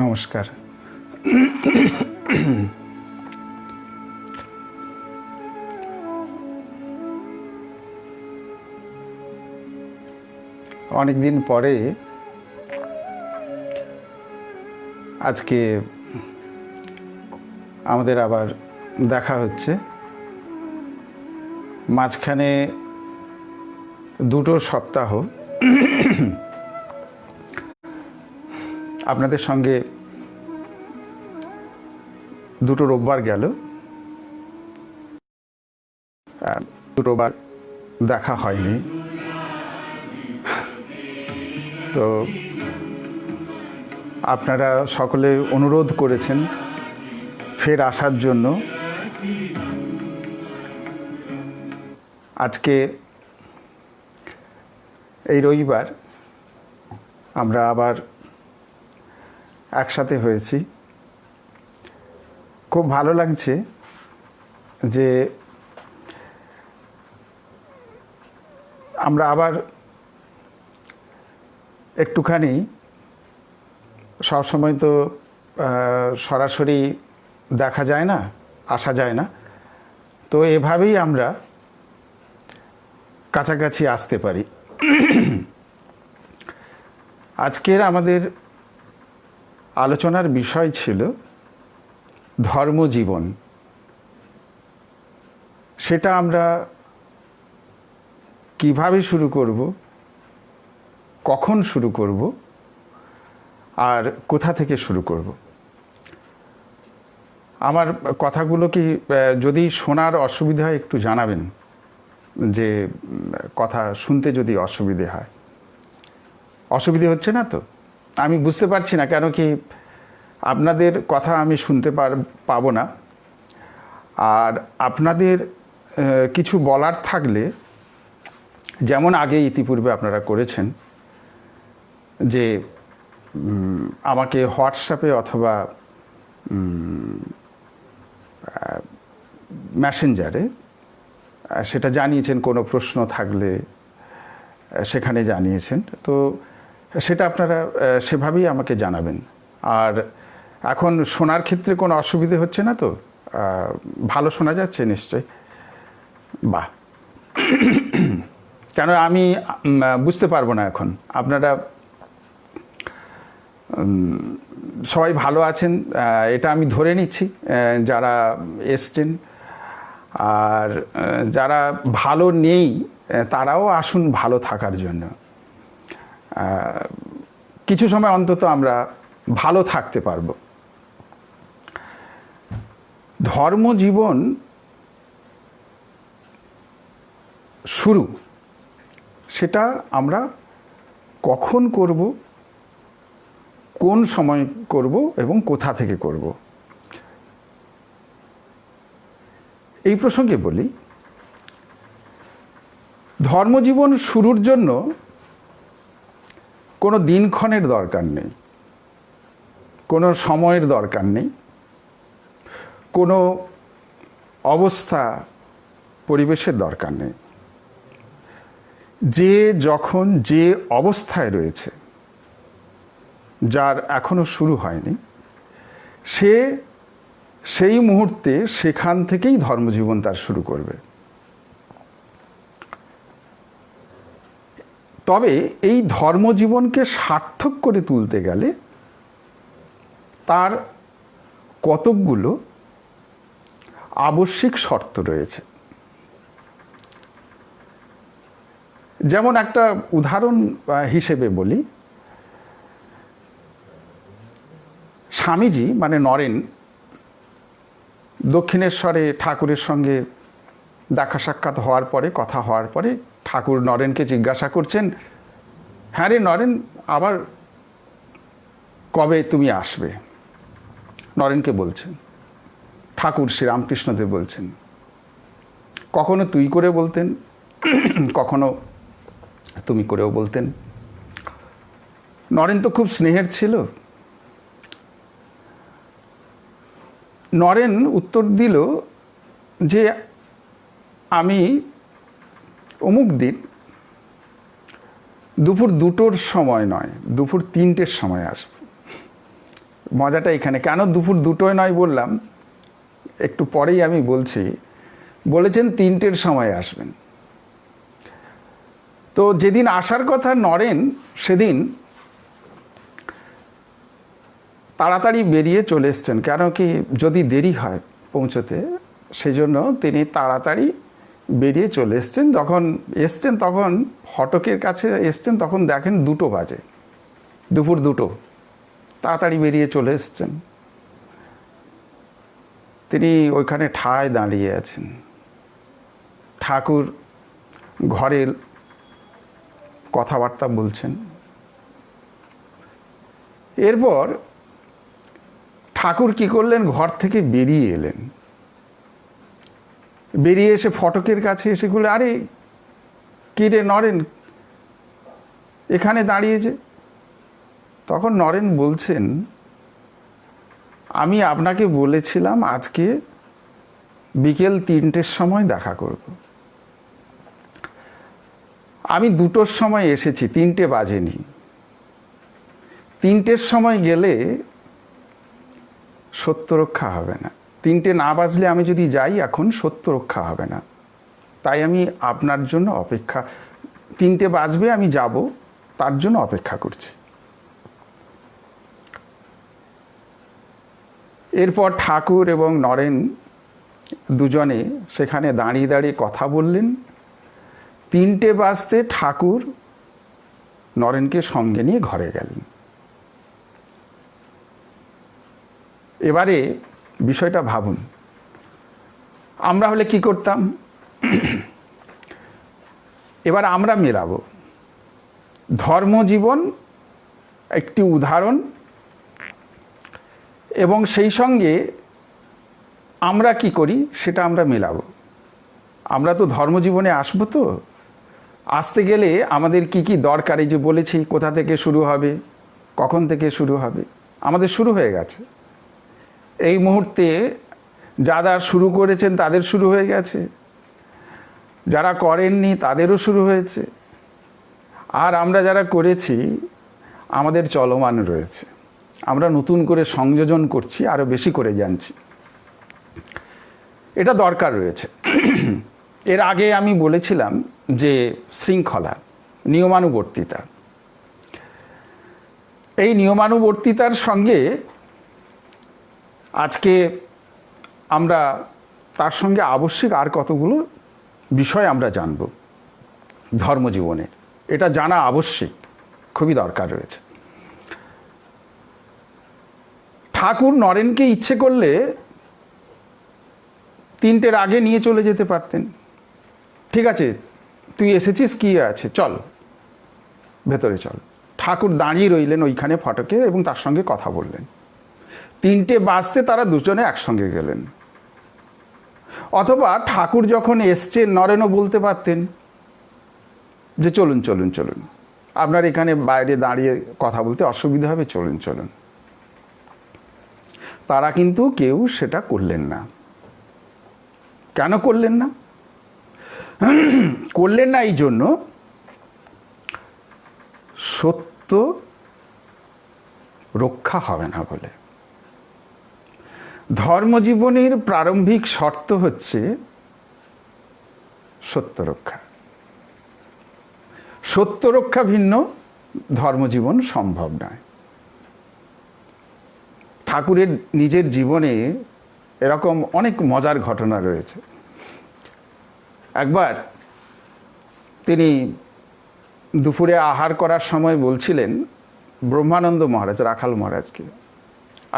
নমস্কার। অনেকদিন পরে আজকে আমাদের আবার দেখা হচ্ছে। মাঝখানে দুটো সপ্তাহ আপনাদের সঙ্গে দুটো রোববার গেল, দুটো বার দেখা হয়নি। তো আপনারা সকলে অনুরোধ করেছেন ফের আসার জন্য। আজকে এই রবিবার আমরা আবার একসাথে হয়েছি। খুব ভালো লাগছে যে আমরা আবার একটুখানি, সবসময় তো সরাসরি দেখা যায় না, আসা যায় না, তো এভাবেই আমরা কাছাকাছি আসতে পারি। আজকের আমাদের আলোচনার বিষয় ছিল ধর্মজীবন। সেটা আমরা কিভাবে শুরু করব, কখন শুরু করব, আর কোথা থেকে শুরু করব। আমার কথাগুলো কি যদি শোনার অসুবিধা হয় একটু জানাবেন, যে কথা শুনতে যদি অসুবিধে হয়। অসুবিধে হচ্ছে না তো? আমি বুঝতে পারছি না কেন কি আপনাদের কথা আমি শুনতে পাবো না। আর আপনাদের কিছু বলার থাকলে, যেমন আগে ইতিপূর্বে আপনারা করেছেন, যে আমাকে হোয়াটসঅ্যাপে অথবা মেসেঞ্জারে সেটা জানিয়েছেন, কোনো প্রশ্ন থাকলে সেখানে জানিয়েছেন। তো সেটা আপনারা সেভাবেই আমাকে জানাবেন। আর এখন শোনার ক্ষেত্রে কোনো অসুবিধে হচ্ছে না তো? ভালো শোনা যাচ্ছে নিশ্চয়? বাহ। কেন আমি বুঝতে পারবো না এখন। আপনারা সবাই ভালো আছেন এটা আমি ধরে নিচ্ছি, যারা এসছেন। আর যারা ভালো নেই তারাও আসুন ভালো থাকার জন্য। কিছু সময় অন্তত আমরা ভালো থাকতে পারবো। ধর্মজীবন শুরু, সেটা আমরা কখন করব, কোন সময় করব এবং কোথা থেকে করব। এই প্রসঙ্গে বলি, ধর্মজীবন শুরুর জন্য কোনো দিনক্ষণের দরকার নেই, কোনো সময়ের দরকার নেই, কোনো অবস্থা পরিবেশের দরকার নেই। যে যখন যে অবস্থায় রয়েছে, যার এখনো শুরু হয়নি, সে সেই মুহূর্তে সেখান থেকেই ধর্মজীবন তার শুরু করবে। তবে এই ধর্মজীবনকে সার্থক করে তুলতে গেলে তার কতকগুলো আবশ্যিক শর্ত রয়েছে। যেমন একটা উদাহরণ হিসেবে বলি, স্বামীজি মানে নরেন দক্ষিণেশ্বরে ঠাকুরের সঙ্গে দেখা সাক্ষাৎ হওয়ার পরে, কথা হওয়ার পরে ঠাকুর নরেনকে জিজ্ঞাসা করছেন, হ্যাঁ রে নরেন, আবার কবে তুমি আসবে? নরেনকে বলছেন। ঠাকুর শ্রীরামকৃষ্ণদেব বলছেন। কখনো তুই করে বলতেন, কখনো তুমি করেও বলতেন। নরেন তো খুব স্নেহের ছিল। নরেন উত্তর দিল যে আমি অমুক দিন দুপুর 2টোর সময় নয়, দুপুর 3টের সময় আসব। মজাটা এখানে, কেন দুপুর 2টোয় নয় বললাম একটু পরেই আমি বলছি। বলেছেন 3টের সময় আসবেন। তো যেদিন আসার কথা নরেন, সেদিন তাড়াতাড়ি বেরিয়ে চলে এসছেন। কেন কি যদি দেরি হয় পৌঁছতে, সেজন্য তিনি তাড়াতাড়ি বেরিয়ে চলে এসছেন। যখন এসছেন তখন ফটকের কাছে এসছেন, তখন দেখেন 2টো বাজে, দুপুর 2টো। তাড়াতাড়ি বেরিয়ে চলে এসছেন। তিনি ওইখানে ঠায় দাঁড়িয়ে আছেন। ঠাকুর ঘরে কথাবার্তা বলছেন। এরপর ঠাকুর কি করলেন, ঘর থেকে বেরিয়ে এলেন। বেরিয়ে এসে ফটকের কাছে এসে বলে, আরে কি রে নরেন, এখানে দাঁড়িয়েছে? তখন নরেন বলছেন, আমি আপনাকে বলেছিলাম আজকে বিকেল 3টের সময় দেখা করব। আমি 2টোর সময় এসেছি, 3টে বাজেনি। 3টের সময় গেলে সত্য রক্ষা হবে না। 3টে না বাজলে আমি যদি যাই এখন, সত্য রক্ষা হবে না। তাই আমি আপনার জন্য অপেক্ষা, 3টে বাজবে আমি যাব, তার জন্য অপেক্ষা করছি। এরপর ঠাকুর এবং নরেন দুজনে সেখানে দাঁড়িয়ে দাঁড়িয়ে কথা বললেন। 3টে বাজতে ঠাকুর নরেনকে সঙ্গে নিয়ে ঘরে গেলেন। এবারে বিষয়টা ভাবুন, আমরা হলে কি করতাম? এবার আমরা মেলাবো ধর্মজীবন একটি উদাহরণ, এবং সেই সঙ্গে আমরা কি করি সেটা আমরা মেলাবো। আমরা তো ধর্মজীবনে আসবো, তো আসতে গেলে আমাদের কি কি দরকার, এই যে বলেছি কোথা থেকে শুরু হবে, কখন থেকে শুরু হবে, আমাদের শুরু হয়ে গেছে। এই মুহূর্তে যারা শুরু করেছেন তাদের শুরু হয়ে গেছে, যারা করেননি তাদেরও শুরু হয়েছে, আর আমরা যারা করেছি আমাদের চলমান রয়েছে। আমরা নতুন করে সংযোজন করছি, আরও বেশি করে জানছি। এটা দরকার রয়েছে। এর আগে আমি বলেছিলাম যে শৃঙ্খলা, নিয়মানুবর্তিতা। এই নিয়মানুবর্তিতার সঙ্গে আজকে আমরা তার সঙ্গে আবশ্যিক আর কতগুলো বিষয় আমরা জানব ধর্মজীবনে। এটা জানা আবশ্যিক, খুবই দরকার রয়েছে। ঠাকুর নরেনকে ইচ্ছে করলে 3টের আগে নিয়ে চলে যেতে পারতেন। ঠিক আছে, তুই এসেছিস, কি আছে, চল ভেতরে চল। ঠাকুর দাঁড়িয়ে রইলেন ওইখানে ফটকে এবং তার সঙ্গে কথা বললেন। 3টে বাজতে তারা দুজনে একসঙ্গে গেলেন। অথবা ঠাকুর যখন এসছেন, নরেনও বলতে পারতেন যে চলুন চলুন চলুন, আপনার এখানে বাইরে দাঁড়িয়ে কথা বলতে অসুবিধা হবে, চলুন চলুন। তারা কিন্তু কেউ সেটা করলেন না। কেন করলেন না? করলেন না এই জন্য, সত্য রক্ষা হবে না বলে। ধর্মজীবনের প্রারম্ভিক শর্ত হচ্ছে সত্য রক্ষা। সত্য রক্ষা ভিন্ন ধর্মজীবন সম্ভব নয়। ঠাকুরের নিজের জীবনে এরকম অনেক মজার ঘটনা রয়েছে। একবার তিনি দুপুরে আহার করার সময় বলছিলেন ব্রহ্মানন্দ মহারাজ, রাখাল মহারাজকে,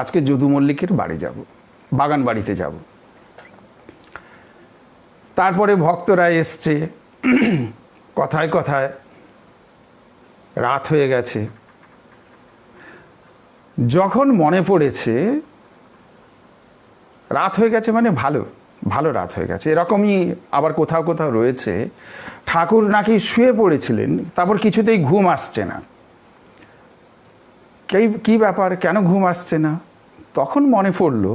আজকে যদু মল্লিকের বাড়ি যাব, বাগান বাড়িতে যাব। তারপরে ভক্তরা এসছে, কথায় কথায় রাত হয়ে গেছে। যখন মনে পড়েছে রাত হয়ে গেছে, মানে ভালো ভালো রাত হয়ে গেছে, এরকমই আবার কোথাও কোথাও রয়েছে ঠাকুর নাকি শুয়ে পড়েছিলেন, তারপর কিছুতেই ঘুম আসছে না। কি ব্যাপার, কেন ঘুম আসছে না? তখন মনে পড়ল,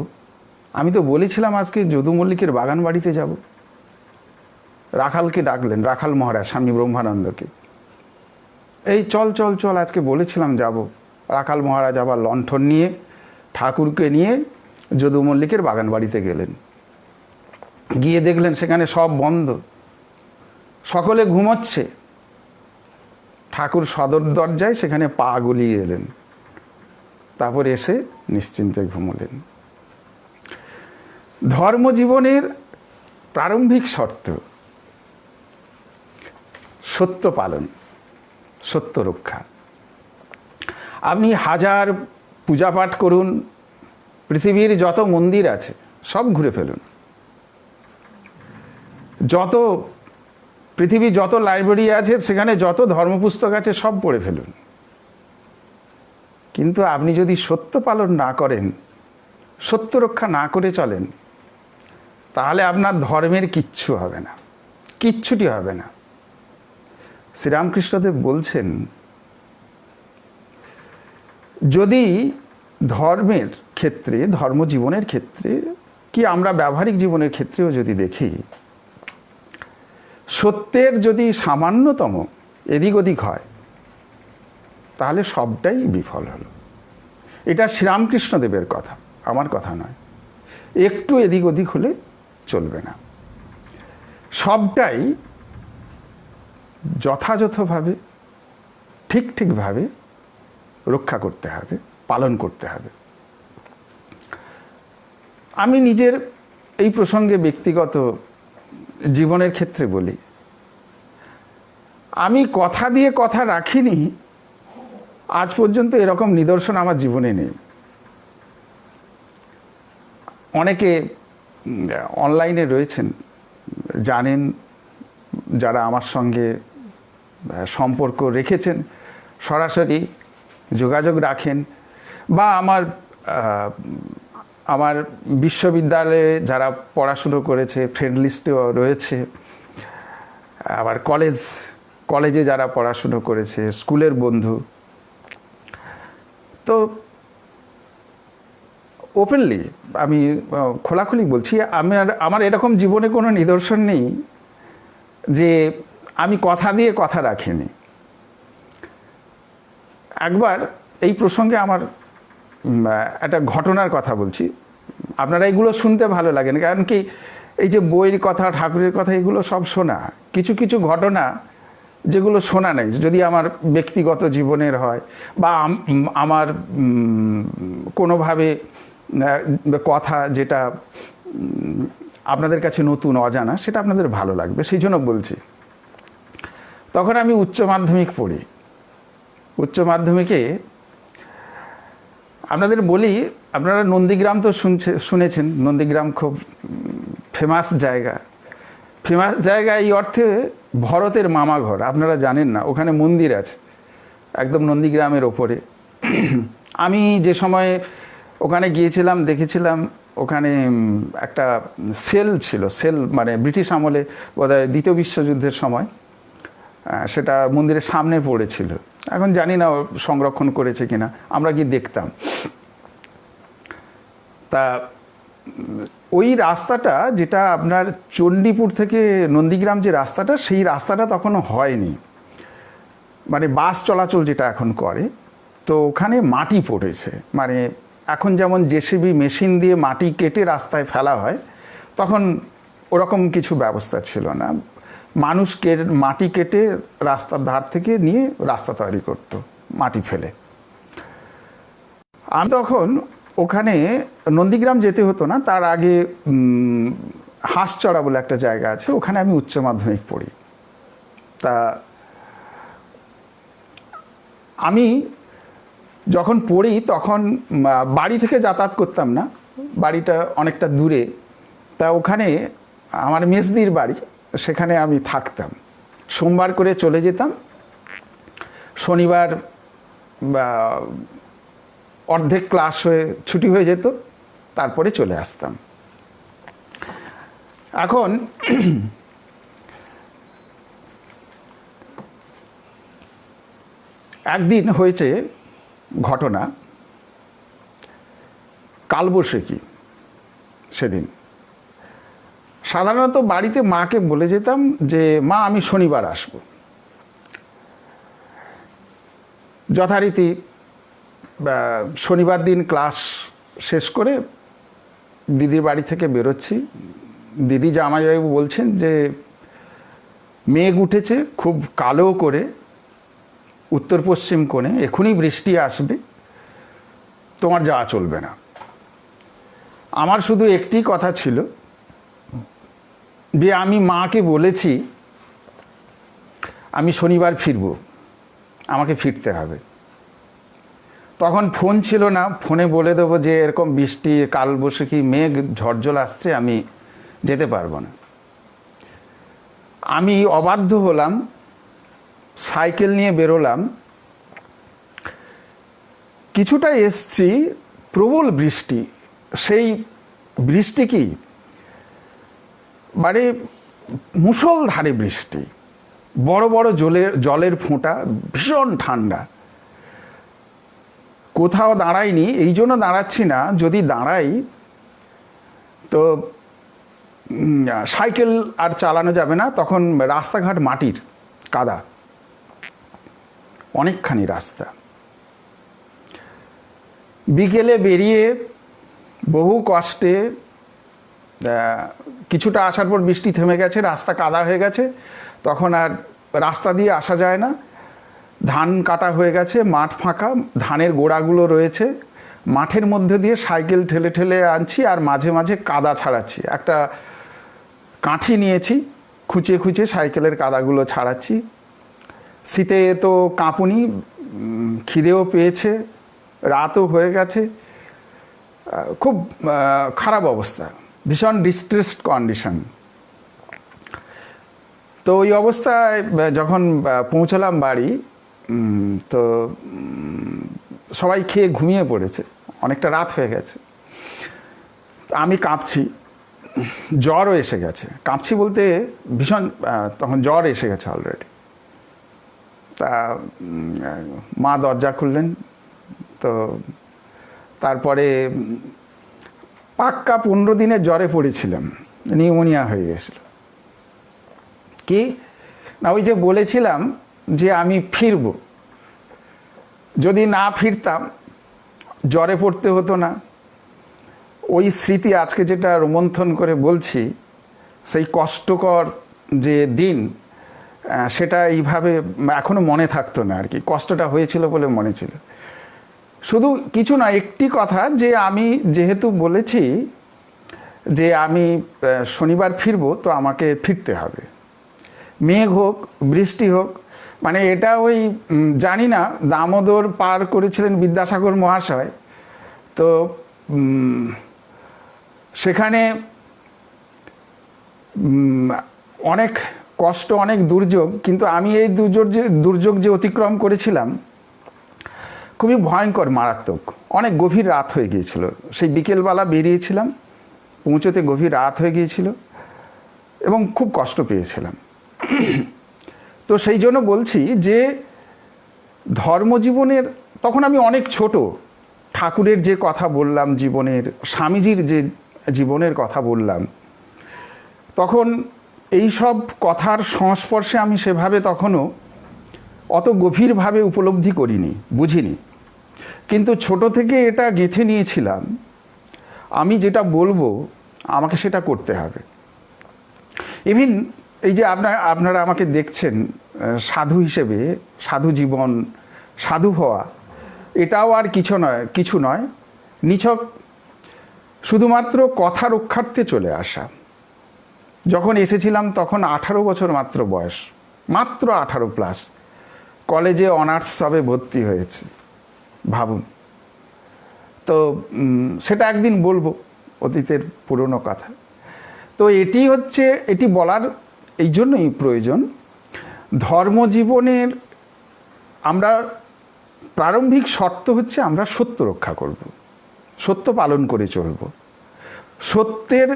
আমি তো বলেছিলাম আজকে যদু মল্লিকের বাগান বাড়িতে যাব। রাখালকে ডাকলেন, রাখাল মহারাজ স্বামী ব্রহ্মানন্দকে, এই চল চল চল, আজকে বলেছিলাম যাব। রাখাল মহারাজ আবার লণ্ঠন নিয়ে ঠাকুরকে নিয়ে যদু মল্লিকের বাগান বাড়িতে গেলেন। গিয়ে দেখলেন সেখানে সব বন্ধ, সকলে ঘুমোচ্ছে। ঠাকুর সদর দরজায় সেখানে পা গলিয়ে এলেন, তারপর এসে নিশ্চিন্তে ঘুমোলেন। ধর্মজীবনের প্রারম্ভিক শর্ত সত্য পালন, সত্য রক্ষা। আপনি হাজার পূজা পাঠ করুন, পৃথিবীর যত মন্দির আছে সব ঘুরে ফেলুন, পৃথিবীর যত লাইব্রেরি আছে সেখানে যত ধর্মপুস্তক আছে সব পড়ে ফেলুন, কিন্তু আপনি যদি সত্য পালন না করেন, সত্য রক্ষা না করে চলেন, তাহলে আপনার ধর্মের কিচ্ছু হবে না, কিচ্ছুটি হবে না। শ্রীরামকৃষ্ণদেব বলছেন, যদি ধর্মের ক্ষেত্রে, ধর্মজীবনের ক্ষেত্রে কি আমরা ব্যবহারিক জীবনের ক্ষেত্রেও যদি দেখি, সত্যের যদি সামান্যতম এদিক ওদিক হয়, তাহলে সবটাই বিফল হলো। এটা শ্রীরামকৃষ্ণদেবের কথা, আমার কথা নয়। একটু এদিক ওদিক হলে চলবে না, সবটাই যথাযথভাবে ঠিকভাবে রক্ষা করতে হবে, পালন করতে হবে। আমি নিজের এই প্রসঙ্গে ব্যক্তিগত জীবনের ক্ষেত্রে বলি, আমি কথা দিয়ে কথা রাখিনি, আজ পর্যন্ত এরকম নিদর্শন আমার জীবনে নেই। অনেকে অনলাইনে রয়েছেন, জানেন, যারা আমার সঙ্গে সম্পর্ক রেখেছেন, সরাসরি যোগাযোগ রাখেন, বা আমার বিশ্ববিদ্যালয়ে যারা পড়াশুনো করেছে ফ্রেন্ড লিস্টেও রয়েছে, আবার কলেজে যারা পড়াশুনো করেছে, স্কুলের বন্ধু। তো ওপেনলি আমি খোলাখুলি বলছি, আমার এরকম জীবনে কোনো নিদর্শন নেই যে আমি কথা দিয়ে কথা রাখিনি। একবার এই প্রসঙ্গে আমার একটা ঘটনার কথা বলছি, আপনারা এগুলো শুনতে ভালো লাগে না, কারণ কি এই যে বইয়ের কথা, ঠাকুরের কথা, এগুলো সব শোনা, কিছু কিছু ঘটনা যেগুলো শোনা নেই, যদি আমার ব্যক্তিগত জীবনের হয় বা আমার কোনোভাবে কথা যেটা আপনাদের কাছে নতুন, অজানা, সেটা আপনাদের ভালো লাগবে, সেই জন্য বলছি। তখন আমি উচ্চ মাধ্যমিক পড়ি। উচ্চ মাধ্যমিকে আপনাদের বলি, আপনারা নন্দীগ্রাম তো শুনেছেন, নন্দীগ্রাম খুব ফেমাস জায়গা। ফেমাস জায়গা এই অর্থে, ভরতের মামাঘর, আপনারা জানেন না, ওখানে মন্দির আছে একদম নন্দীগ্রামের ওপরে। আমি যে সময়ে ওখানে গিয়েছিলাম, দেখেছিলাম ওখানে একটা সেল ছিল, সেল মানে ব্রিটিশ আমলে বোধহয় দ্বিতীয় বিশ্বযুদ্ধের সময় সেটা মন্দিরের সামনে পড়েছিল। এখন জানি না সংরক্ষণ করেছে কিনা, আমরা গিয়ে দেখতাম। তা ওই রাস্তাটা, যেটা আপনার চণ্ডীপুর থেকে নন্দীগ্রাম যে রাস্তাটা, সেই রাস্তাটা তখনও হয়নি, মানে বাস চলাচল যেটা এখন করে। তো ওখানে মাটি পড়েছে, মানে এখন যেমন জেসিবি মেশিন দিয়ে মাটি কেটে রাস্তায় ফেলা হয়, তখন ওরকম কিছু ব্যবস্থা ছিল না। মানুষ মাটি কেটে রাস্তার ধার থেকে নিয়ে রাস্তা তৈরি করত, মাটি ফেলে। আমি তখন ওখানে নন্দীগ্রাম যেতে হতো না, তার আগে হাঁসচড়া বলে একটা জায়গা আছে, ওখানে আমি উচ্চ মাধ্যমিক পড়ি। তা আমি যখন পড়ি তখন বাড়ি থেকে যাতায়াত করতাম না, বাড়িটা অনেকটা দূরে। তা ওখানে আমার মেজদির বাড়ি, সেখানে আমি থাকতাম। সোমবার করে চলে যেতাম, শনিবার অর্ধেক ক্লাস হয়ে ছুটি হয়ে যেত, তারপরে চলে আসতাম। এখন একদিন হয়েছে ঘটনা, কালবৈশাখী সেদিন। সাধারণত বাড়িতে মাকে বলে যেতাম যে মা আমি শনিবার আসব। যথারীতি শনিবার দিন ক্লাস শেষ করে দিদির বাড়ি থেকে বেরোচ্ছি। দিদি জামাইবাবু বলছেন যে মেঘ উঠেছে খুব কালো করে উত্তর পশ্চিম কোণে, এখনই বৃষ্টি আসবে, তোমার যাওয়া চলবে না। আমার শুধু একটি কথা ছিল যে আমি মাকে বলেছি আমি শনিবার ফিরব, আমাকে ফিরতে হবে। তখন ফোন ছিল না, ফোনে বলে দেবো যে এরকম বৃষ্টি কালবৈশাখী মেঘ ঝড় আসছে, আমি যেতে পারবো না। আমি অবাধ্য হলাম, সাইকেল নিয়ে বেরোলাম। কিছুটা এসছি, প্রবল বৃষ্টি। সেই বৃষ্টি কি মানে মুষলধারে বৃষ্টি, বড় বড় জলের ফোঁটা, ভীষণ ঠান্ডা। কোথাও দাঁড়াইনি, এই জন্য দাঁড়াচ্ছি না, যদি দাঁড়াই তো সাইকেল আর চালানো যাবে না। তখন রাস্তাঘাট মাটির কাদা, অনেকখানি রাস্তা। বিকেলে বেরিয়ে বহু কষ্টে কিছুটা আসার পর বৃষ্টি থেমে গেছে, রাস্তা কাদা হয়ে গেছে। তখন আর রাস্তা দিয়ে আসা যায় না, ধান কাটা হয়ে গেছে, মাঠ ফাঁকা, ধানের গোড়াগুলো রয়েছে। মাঠের মধ্যে দিয়ে সাইকেল ঠেলে ঠেলে আনছি আর মাঝে মাঝে কাদা ছাড়াচ্ছি। একটা কাঠি নিয়েছি, খুঁচিয়ে খুঁচিয়ে সাইকেলের কাদাগুলো ছাড়াচ্ছি। শীতে তো কাঁপুনি, খিদেও পেয়েছে, রাতও হয়ে গেছে, খুব খারাপ অবস্থা, ভীষণ ডিস্ট্রেসড কন্ডিশন। তো ওই অবস্থায় যখন পৌঁছলাম বাড়ি, তো সবাই খেয়ে ঘুমিয়ে পড়েছে, অনেকটা রাত হয়ে গেছে। আমি কাঁপছি, জ্বরও এসে গেছে। কাঁপছি বলতে ভীষণ, তখন জ্বর এসে গেছে অলরেডি। তা মা দরজা খুললেন। তো তারপরে পাক্কা 15 দিনের জ্বরে পড়েছিলাম, নিউমোনিয়া হয়ে গেছিল। কি না, ওই যে বলেছিলাম যে আমি ফিরব, যদি না ফিরতাম জ্বরে পড়তে হতো না। ওই স্মৃতি আজকে যেটা রোমন্থন করে বলছি, সেই কষ্টকর যে দিন, সেটা এইভাবে এখনো মনে থাকতো না আর কি। কষ্টটা হয়েছিল বলে মনে ছিল। শুধু কিছু না, একটি কথা, যে আমি যেহেতু বলেছি যে আমি শনিবার ফিরবো, তো আমাকে ফিরতে হবে, মেঘ হোক বৃষ্টি হোক। মানে এটা ওই জানি না, দামোদর পার করেছিলেন বিদ্যাসাগর মহাশয়, তো সেখানে অনেক কষ্ট, অনেক দুর্যোগ, কিন্তু আমি এই দুর্যোগ যে অতিক্রম করেছিলাম, খুবই ভয়ঙ্কর, মারাত্মক। অনেক গভীর রাত হয়ে গিয়েছিল, সেই বিকেলবেলা বেরিয়েছিলাম, পৌঁছতে গভীর রাত হয়ে গিয়েছিল এবং খুব কষ্ট পেয়েছিলাম। তো সেই জন্য বলছি যে ধর্মজীবনের, তখন আমি অনেক ছোট, ঠাকুরের যে কথা বললাম জীবনের, স্বামীজির যে জীবনের কথা বললাম, তখন এই সব কথার সংস্পর্শে আমি সেভাবে তখনও অত গভীরভাবে উপলব্ধি করিনি, বুঝিনি। কিন্তু ছোট থেকে এটা গেঁথে নিয়েছিলাম, আমি যেটা বলবো আমাকে সেটা করতে হবে। ইভিন এই যে আপনারা আমাকে দেখছেন সাধু হিসেবে, সাধু জীবন, সাধু হওয়া, এটাও আর কিছু নয়, নিছক শুধুমাত্র কথা রক্ষার্থে চলে আসা। যখন এসেছিলাম তখন 18 বছর মাত্র বয়স, মাত্র 18+। কলেজে অনার্স সবে ভর্তি হয়েছে, ভাবুন। তো সেটা একদিন বলবো, অতীতের পুরনো কথা। তো এটি বলার এই জন্যই প্রয়োজন, ধর্মজীবনের আমরা প্রারম্ভিক শর্ত হচ্ছে আমরা সত্য রক্ষা করব, সত্য পালন করে চলব। সত্যের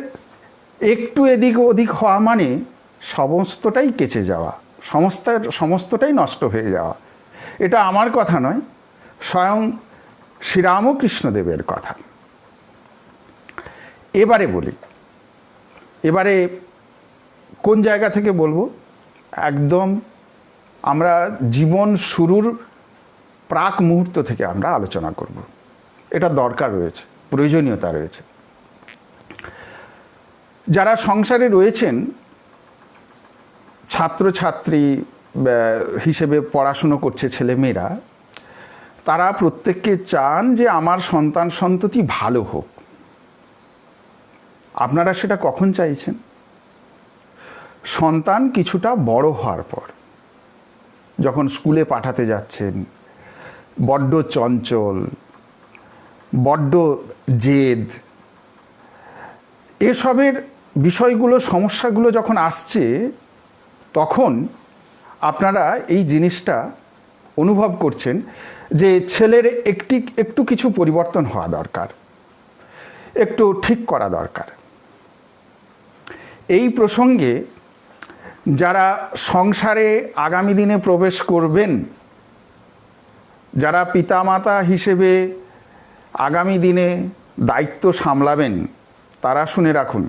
একটু এদিক ওদিক হওয়া মানে সমস্তটাই কেচে যাওয়া, সমস্তটাই নষ্ট হয়ে যাওয়া। এটা আমার কথা নয়, স্বয়ং শ্রীরামকৃষ্ণদেবের কথা। এবারে বলি, এবারে কোন জায়গা থেকে বলবো? একদম আমরা জীবন শুরুর প্রাক মুহূর্ত থেকে আমরা আলোচনা করব। এটা দরকার রয়েছে, প্রয়োজনীয়তা রয়েছে। যারা সংসারে রয়েছেন, ছাত্রছাত্রী হিসেবে পড়াশুনো করছে ছেলেমেয়েরা, তারা প্রত্যেককে চান যে আমার সন্তান সন্ততি ভালো হোক। আপনারা সেটা কখন চাইছেন? সন্তান কিছুটা বড় হওয়ার পর, যখন স্কুলে পাঠাতে যাচ্ছেন, বড্ড চঞ্চল, বড্ড জেদ, এসবের বিষয়গুলো, সমস্যাগুলো যখন আসছে, তখন আপনারা এই জিনিসটা অনুভব করছেন যে ছেলের একটু কিছু পরিবর্তন হওয়া দরকার, একটু ঠিক করা দরকার। এই প্রসঙ্গে যারা সংসারে আগামী দিনে প্রবেশ করবেন, যারা পিতামাতা হিসেবে আগামী দিনে দায়িত্ব সামলাবেন, তারা শুনে রাখুন।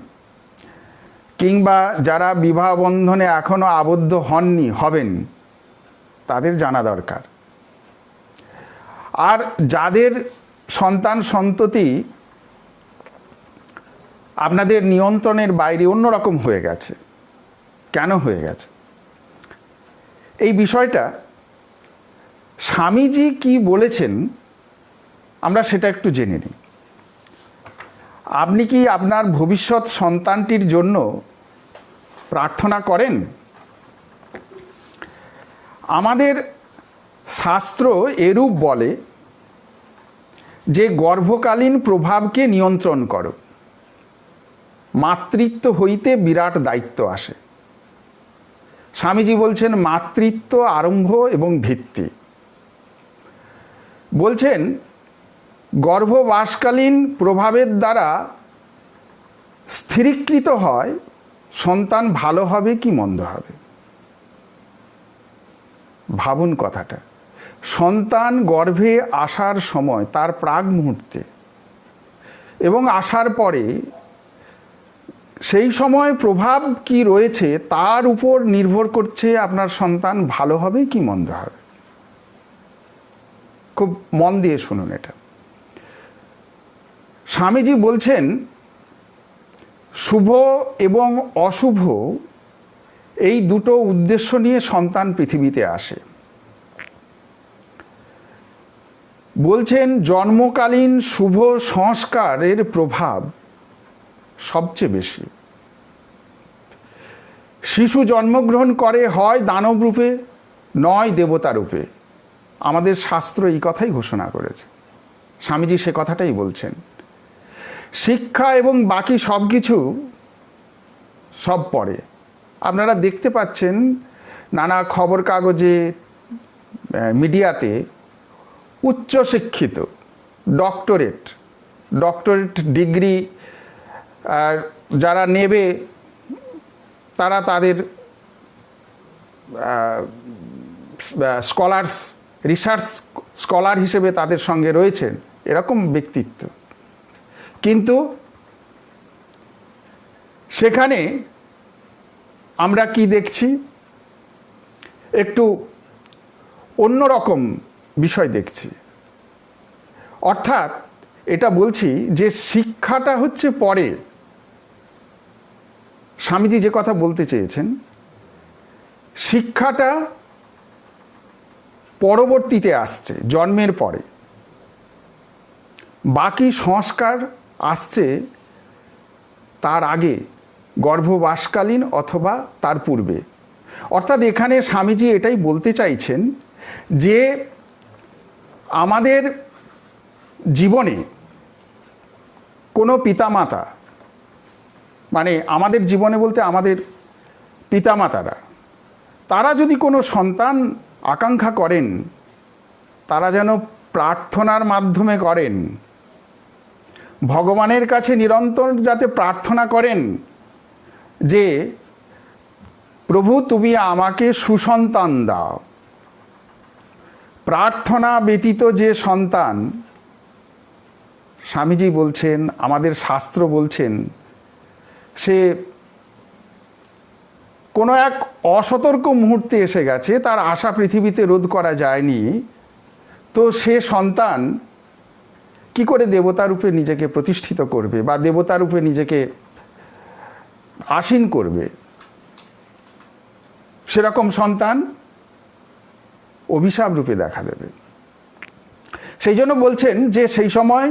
কিংবা যারা বিবাহ বন্ধনে এখনও আবদ্ধ হননি, হবেন, তাদের জানা দরকার। আর যাদের সন্তান সন্ততি আপনাদের নিয়ন্ত্রণের বাইরে অন্যরকম হয়ে গেছে, কেন হয়ে গেছে? এই বিষয়টা স্বামীজি কি বলেছেন আমরা সেটা একটু জেনে নিই। আপনি কি আপনার ভবিষ্যৎ সন্তানটির জন্য প্রার্থনা করেন? আমাদের শাস্ত্র এরূপ বলে যে গর্ভকালীন প্রভাবকে নিয়ন্ত্রণ করো, মাতৃত্ব হইতে বিরাট দায়িত্ব আসে। স্বামীজি বলছেন মাতৃত্ব আরম্ভ এবং ভিত্তি। বলছেন গর্ভবাসকালীন প্রভাবের দ্বারা স্থিরীকৃত হয় সন্তান ভালো হবে কি মন্দ হবে। ভাবুন কথাটা, সন্তান গর্ভে আসার সময়, তার প্রাক মুহূর্তে এবং আসার পরে সেই সময় প্রভাব কি রয়েছে তার উপর নির্ভর করছে আপনার সন্তান ভালো হবে কি মন্দ হবে। খুব মন দিয়ে শুনুন এটা। স্বামীজি বলছেন শুভ এবং অশুভ এই দুটো উদ্দেশ্য নিয়ে সন্তান পৃথিবীতে আসে। বলছেন জন্মকালীন শুভ সংস্কারের প্রভাব সবচেয়ে বেশি। শিশু জন্মগ্রহণ করে হয় দানব রূপে, নয় দেবতা রূপে। আমাদের শাস্ত্র এই কথাই ঘোষণা করেছে, স্বামীজি সে কথাটাই বলছেন। শিক্ষা এবং বাকি সব কিছু সব পরে। আপনারা দেখতে পাচ্ছেন নানা খবর কাগজে, মিডিয়াতে উচ্চশিক্ষিত ডক্টরেট ডিগ্রি যারা নেবে, তারা তাদের রিসার্চ স্কলার হিসেবে তাদের সঙ্গে রয়েছেন, এরকম ব্যক্তিত্ব। কিন্তু সেখানে আমরা কি দেখছি? একটু অন্যরকম বিষয় দেখছি। অর্থাৎ এটা বলছি যে শিক্ষাটা হচ্ছে পরে। স্বামীজি যে কথা বলতে চেয়েছেন, শিক্ষাটা পরবর্তীতে আসছে, জন্মের পরে। বাকি সংস্কার আসছে তার আগে, গর্ভবাসকালীন অথবা তার পূর্বে। অর্থাৎ এখানে স্বামীজি এটাই বলতে চাইছেন যে আমাদের জীবনে কোনো পিতামাতা, মানে আমাদের জীবনে বলতে আমাদের পিতামাতারা, তারা যদি কোনো সন্তান আকাঙ্ক্ষা করেন, তারা যেন প্রার্থনার মাধ্যমে করেন, ভগবানের কাছে নিরন্তর যাতে প্রার্থনা করেন যে প্রভু তুমি আমাকে সুসন্তান দাও। প্রার্থনা ব্যতীত যে সন্তান, স্বামীজি বলছেন, আমাদের শাস্ত্র বলছেন, সে কোনো এক অসতর্ক মুহূর্তে এসে গেছে, তার আশা পৃথিবীতে রোধ করা যায়নি, তো সে সন্তান কি করে দেবতারূপে নিজেকে প্রতিষ্ঠিত করবে বা দেবতারূপে নিজেকে আসীন করবে? সেরকম সন্তান অভিশাপ রূপে দেখা দেবে। সেই জন্য বলছেন যে সেই সময়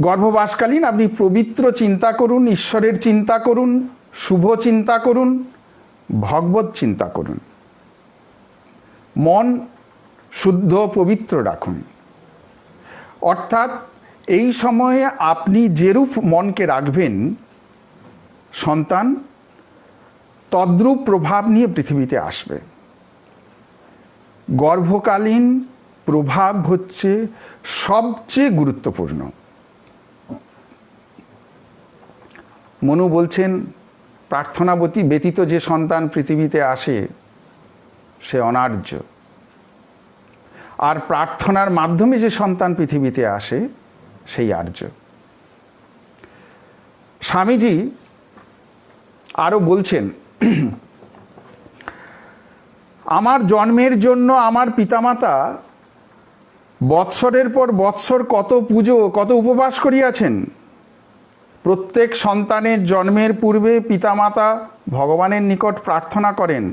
গর্ভবাসকালীন আপনি পবিত্র চিন্তা করুন, ঈশ্বরের চিন্তা করুন, শুভ চিন্তা করুন, ভগবত চিন্তা করুন, মন শুদ্ধ পবিত্র রাখুন। অর্থাৎ এই সময়ে আপনি যেরূপ মনকে রাখবেন, সন্তান তদ্রূপ প্রভাব নিয়ে পৃথিবীতে আসবে। গর্ভকালীন প্রভাব হচ্ছে সবচেয়ে গুরুত্বপূর্ণ। মনু বলছেন, প্রার্থনা ব্যতীত যে সন্তান পৃথিবীতে আসে সে অনার্য, আর প্রার্থনার মাধ্যমে যে সন্তান পৃথিবীতে আসে সেই আর্য। স্বামীজি আরও বলছেন, আমার জন্মের জন্য আমার পিতামাতা বৎসরের পর বৎসর কত পুজো, কত উপবাস করিয়াছেন। প্রত্যেক সন্তানের জন্মের পূর্বে পিতামাতা ভগবানের নিকট প্রার্থনা করেন।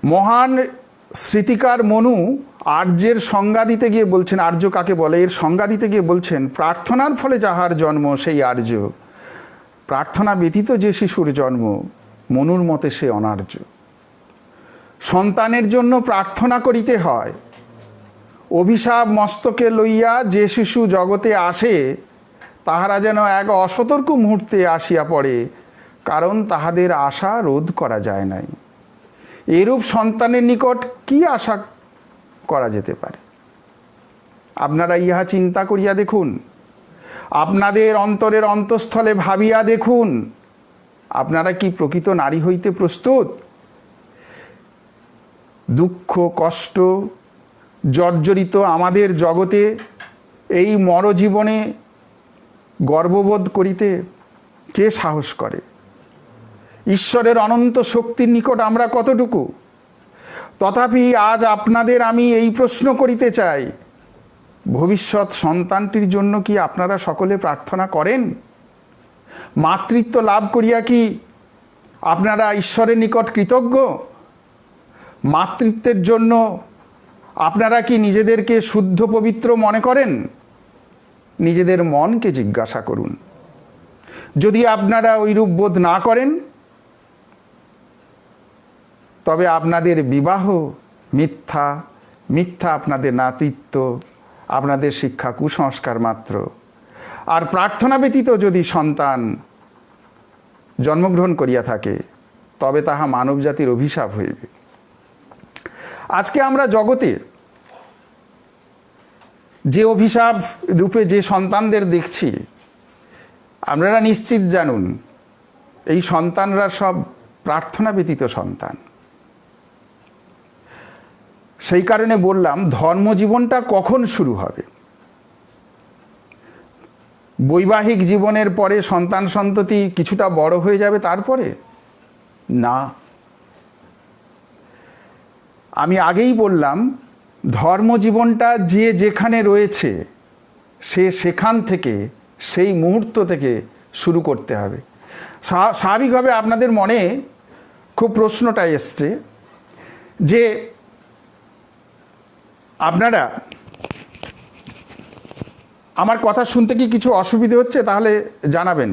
মহান স্মৃতিকার মনু আর্যের সংজ্ঞা দিতে গিয়ে বলছেন, আর্য কাকে বলে এর সংজ্ঞা দিতে গিয়ে বলছেন, প্রার্থনার ফলে যাহার জন্ম সেই আর্য, প্রার্থনা ব্যতীত যে শিশুর জন্ম মনুর মতে সে অনার্য। সন্তানের জন্য প্রার্থনা করিতে হয়। অভিশাপ মস্তকে লইয়া যে শিশু জগতে আসে তাহারা যেন এক অসতর্ক মুহূর্তে আসিয়া পড়ে, কারণ তাহাদের আশা রোধ করা যায় নাই। এরূপ সন্তানের নিকট কি আশা করা যেতে পারে? আপনারা ইহা চিন্তা করিয়া দেখুন, আপনাদের অন্তরের অন্তঃস্থলে ভাবিয়া দেখুন, আপনারা কি প্রকৃত নারী হইতে প্রস্তুত? দুঃখ কষ্ট জর্জরিত আমাদের জগতে এই মরজীবনে গর্ববোধ করিতে কে সাহস করে? ঈশ্বরের অনন্ত শক্তির নিকট আমরা কতটুকু? তথাপি আজ আপনাদের আমি এই প্রশ্ন করিতে চাই, ভবিষ্যৎ সন্তানটির জন্য কি আপনারা সকলে প্রার্থনা করেন? মাতৃত্ব লাভ করিয়া কি আপনারা ঈশ্বরের নিকট কৃতজ্ঞ? মাতৃত্বের জন্য আপনারা কি নিজেদেরকে শুদ্ধ পবিত্র মনে করেন? নিজেদের মনকে জিজ্ঞাসা করুন। যদি আপনারা ওইরূপ বোধ না করেন, তবে আপনাদের বিবাহ মিথ্যা, মিথ্যা আপনাদের নাতৃত্ব, আপনাদের শিক্ষা কুসংস্কার মাত্র। আর প্রার্থনা ব্যতীত যদি সন্তান জন্মগ্রহণ করিয়া থাকে, তবে তাহা মানব জাতির অভিশাপ হইবে। আজকে আমরা জগতে যে অভিশাপ রূপে যে সন্তানদের দেখছি, আপনারা নিশ্চিত জানুন এই সন্তানরা সব প্রার্থনা ব্যতীত সন্তান। সেই কারণে বললাম, ধর্মজীবনটা কখন শুরু হবে? বৈবাহিক জীবনের পরে সন্তান সন্ততি কিছুটা বড় হয়ে যাবে তারপরে? না, আমি আগেই বললাম, ধর্মজীবনটা যে যেখানে রয়েছে সে সেখান থেকে, সেই মুহূর্ত থেকে শুরু করতে হবে। স্বাভাবিকভাবে আপনাদের মনে খুব প্রশ্নটা এসছে যে আপনারা আমার কথা শুনতে কি কিছু অসুবিধে হচ্ছে? তাহলে জানাবেন।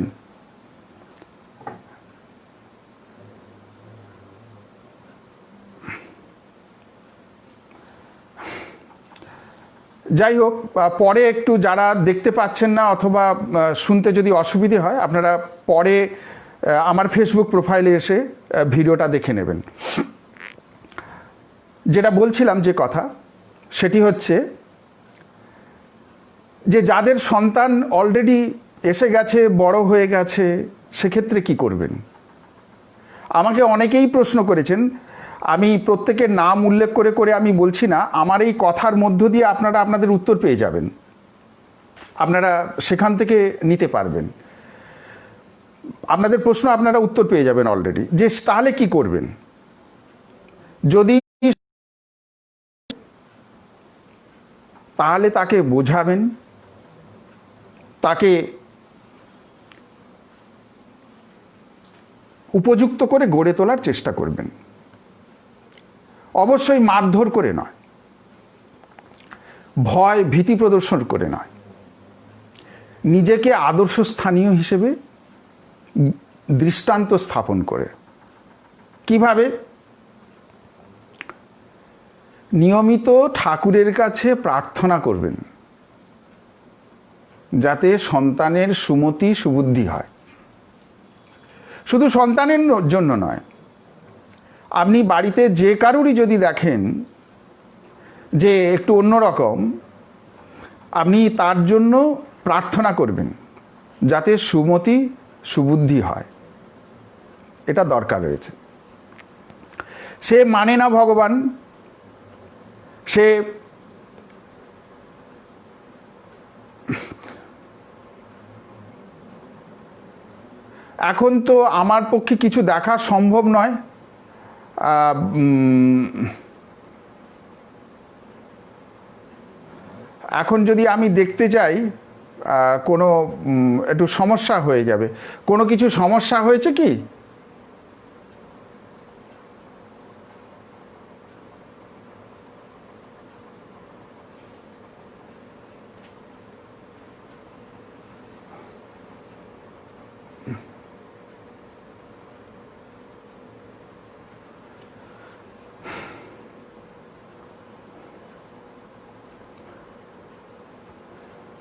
যাই হোক, পরে একটু যারা দেখতে পাচ্ছেন না অথবা শুনতে যদি অসুবিধে হয়, আপনারা পরে আমার ফেসবুক প্রোফাইলে এসে ভিডিওটা দেখে নেবেন। যেটা বলছিলাম যে কথা, সেটি হচ্ছে যে যাদের সন্তান অলরেডি এসে গেছে, বড় হয়ে গেছে, সেক্ষেত্রে কি করবেন? আমাকে অনেকেই প্রশ্ন করেছেন। আমি প্রত্যেকের নাম উল্লেখ করে করে আমি বলছি না, আমার এই কথার মধ্য দিয়ে আপনারা আপনাদের উত্তর পেয়ে যাবেন, আপনারা সেখান থেকে নিতে পারবেন, আপনাদের প্রশ্ন আপনারা উত্তর পেয়ে যাবেন অলরেডি। যে তাহলে কি করবেন? যদি তাহলে তাকে বোঝাবেন, তাকে উপযুক্ত করে গড়ে তোলার চেষ্টা করবেন, অবশ্যই মারধর করে নয়, ভয় ভীতি প্রদর্শন করে নয়, নিজেকে আদর্শ স্থানীয় হিসেবে দৃষ্টান্ত স্থাপন করে। কিভাবে? নিয়মিত ঠাকুরের কাছে প্রার্থনা করবেন যাতে সন্তানের সুমতি সুবুদ্ধি হয়। শুধু সন্তানের জন্য নয়, আপনি বাড়িতে যে কারুরই যদি দেখেন যে একটু অন্যরকম, আপনি তার জন্য প্রার্থনা করবেন যাতে সুমতি সুবুদ্ধি হয়। এটা দরকার রয়েছে। সে মানে না ভগবান, সে এখন তো আমার পক্ষে কিছু দেখা সম্ভব নয়, এখন যদি আমি দেখতে যাই কোনো একটু সমস্যা হয়ে যাবে। কোনো কিছু সমস্যা হয়েছে কি?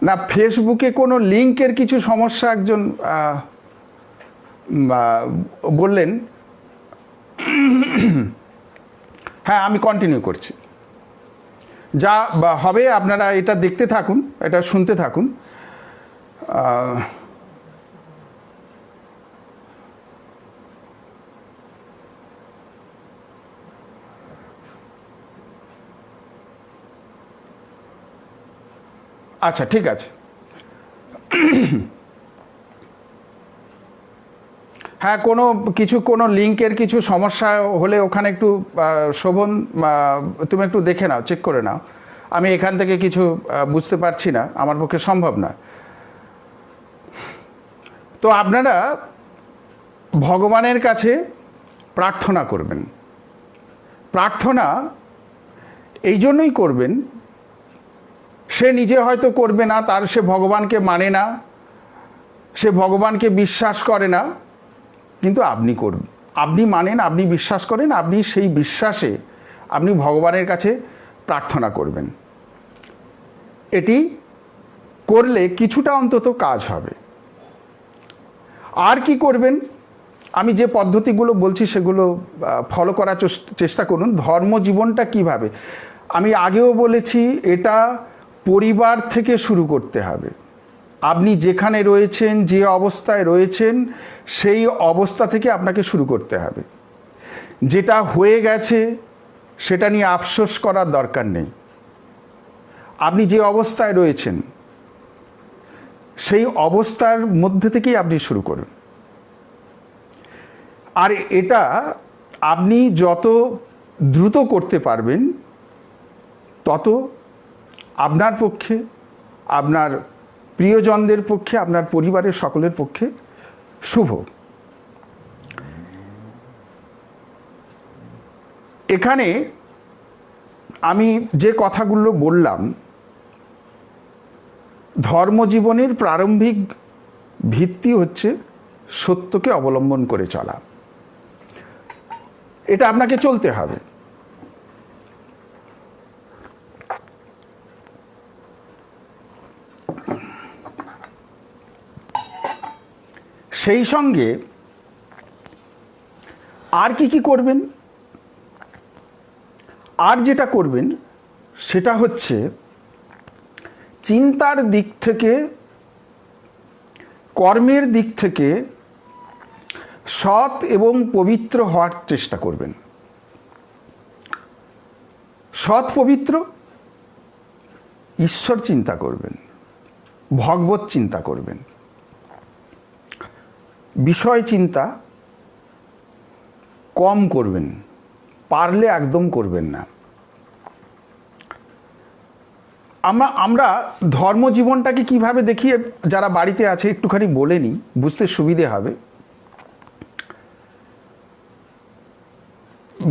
না, ফেসবুকে কোনো লিঙ্কের কিছু সমস্যা একজন বললেন। হ্যাঁ, আমি কন্টিনিউ করছি। যা হবে আপনারা এটা দেখতে থাকুন, এটা শুনতে থাকুন। আচ্ছা, ঠিক আছে। হ্যাঁ, কোনো লিঙ্কের কিছু সমস্যা হলে ওখানে একটু শোভন, তুমি একটু দেখে নাও, চেক করে নাও। আমি এখান থেকে কিছু বুঝতে পারছি না, আমার পক্ষে সম্ভব না। তো আপনারা ভগবানের কাছে প্রার্থনা করবেন। প্রার্থনা এই জন্যই করবেন, সে নিজে হয়তো করবে না, তার সে ভগবানকে মানে না, সে ভগবানকে বিশ্বাস করে না, কিন্তু আপনি করবেন, আপনি মানেন, আপনি বিশ্বাস করেন, আপনি সেই বিশ্বাসে আপনি ভগবানের কাছে প্রার্থনা করবেন। এটি করলে কিছুটা অন্তত কাজ হবে। আর কি করবেন? আমি যে পদ্ধতিগুলো বলছি সেগুলো ফলো করার চেষ্টা করুন। ধর্মজীবনটা কিভাবে? আমি আগেও বলেছি, এটা পরিবার থেকে শুরু করতে হবে। আপনি যেখানে রয়েছেন, যে অবস্থায় রয়েছেন, সেই অবস্থা থেকে আপনাকে শুরু করতে হবে। যেটা হয়ে গেছে সেটা নিয়ে আফসোস করার দরকার নেই। আপনি যে অবস্থায় রয়েছেন সেই অবস্থার মধ্যে থেকেই আপনি শুরু করুন। আর এটা আপনি যত দ্রুত করতে পারবেন তত আপনার পক্ষে, আপনার প্রিয়জনদের পক্ষে, আপনার পরিবারের সকলের পক্ষে শুভ। এখানে আমি যে কথাগুলো বললাম, ধর্মজীবনের প্রারম্ভিক ভিত্তি হচ্ছে সত্যকে অবলম্বন করে চলা। এটা আপনাকে চলতে হবে। সেই সঙ্গে আর কি কি করবেন? আর যেটা করবেন সেটা হচ্ছে চিন্তার দিক থেকে, কর্মের দিক থেকে সৎ এবং পবিত্র হওয়ার চেষ্টা করবেন। সৎ পবিত্র, ঈশ্বর চিন্তা করবেন, ভগবত চিন্তা করবেন। বিষয় চিন্তা কম করবেন, পারলে একদম করবেন না। আমরা ধর্মজীবনটাকে কিভাবে দেখি, যারা বাড়িতে আছে একটুখানি বলে নিই, বুঝতে সুবিধে হবে।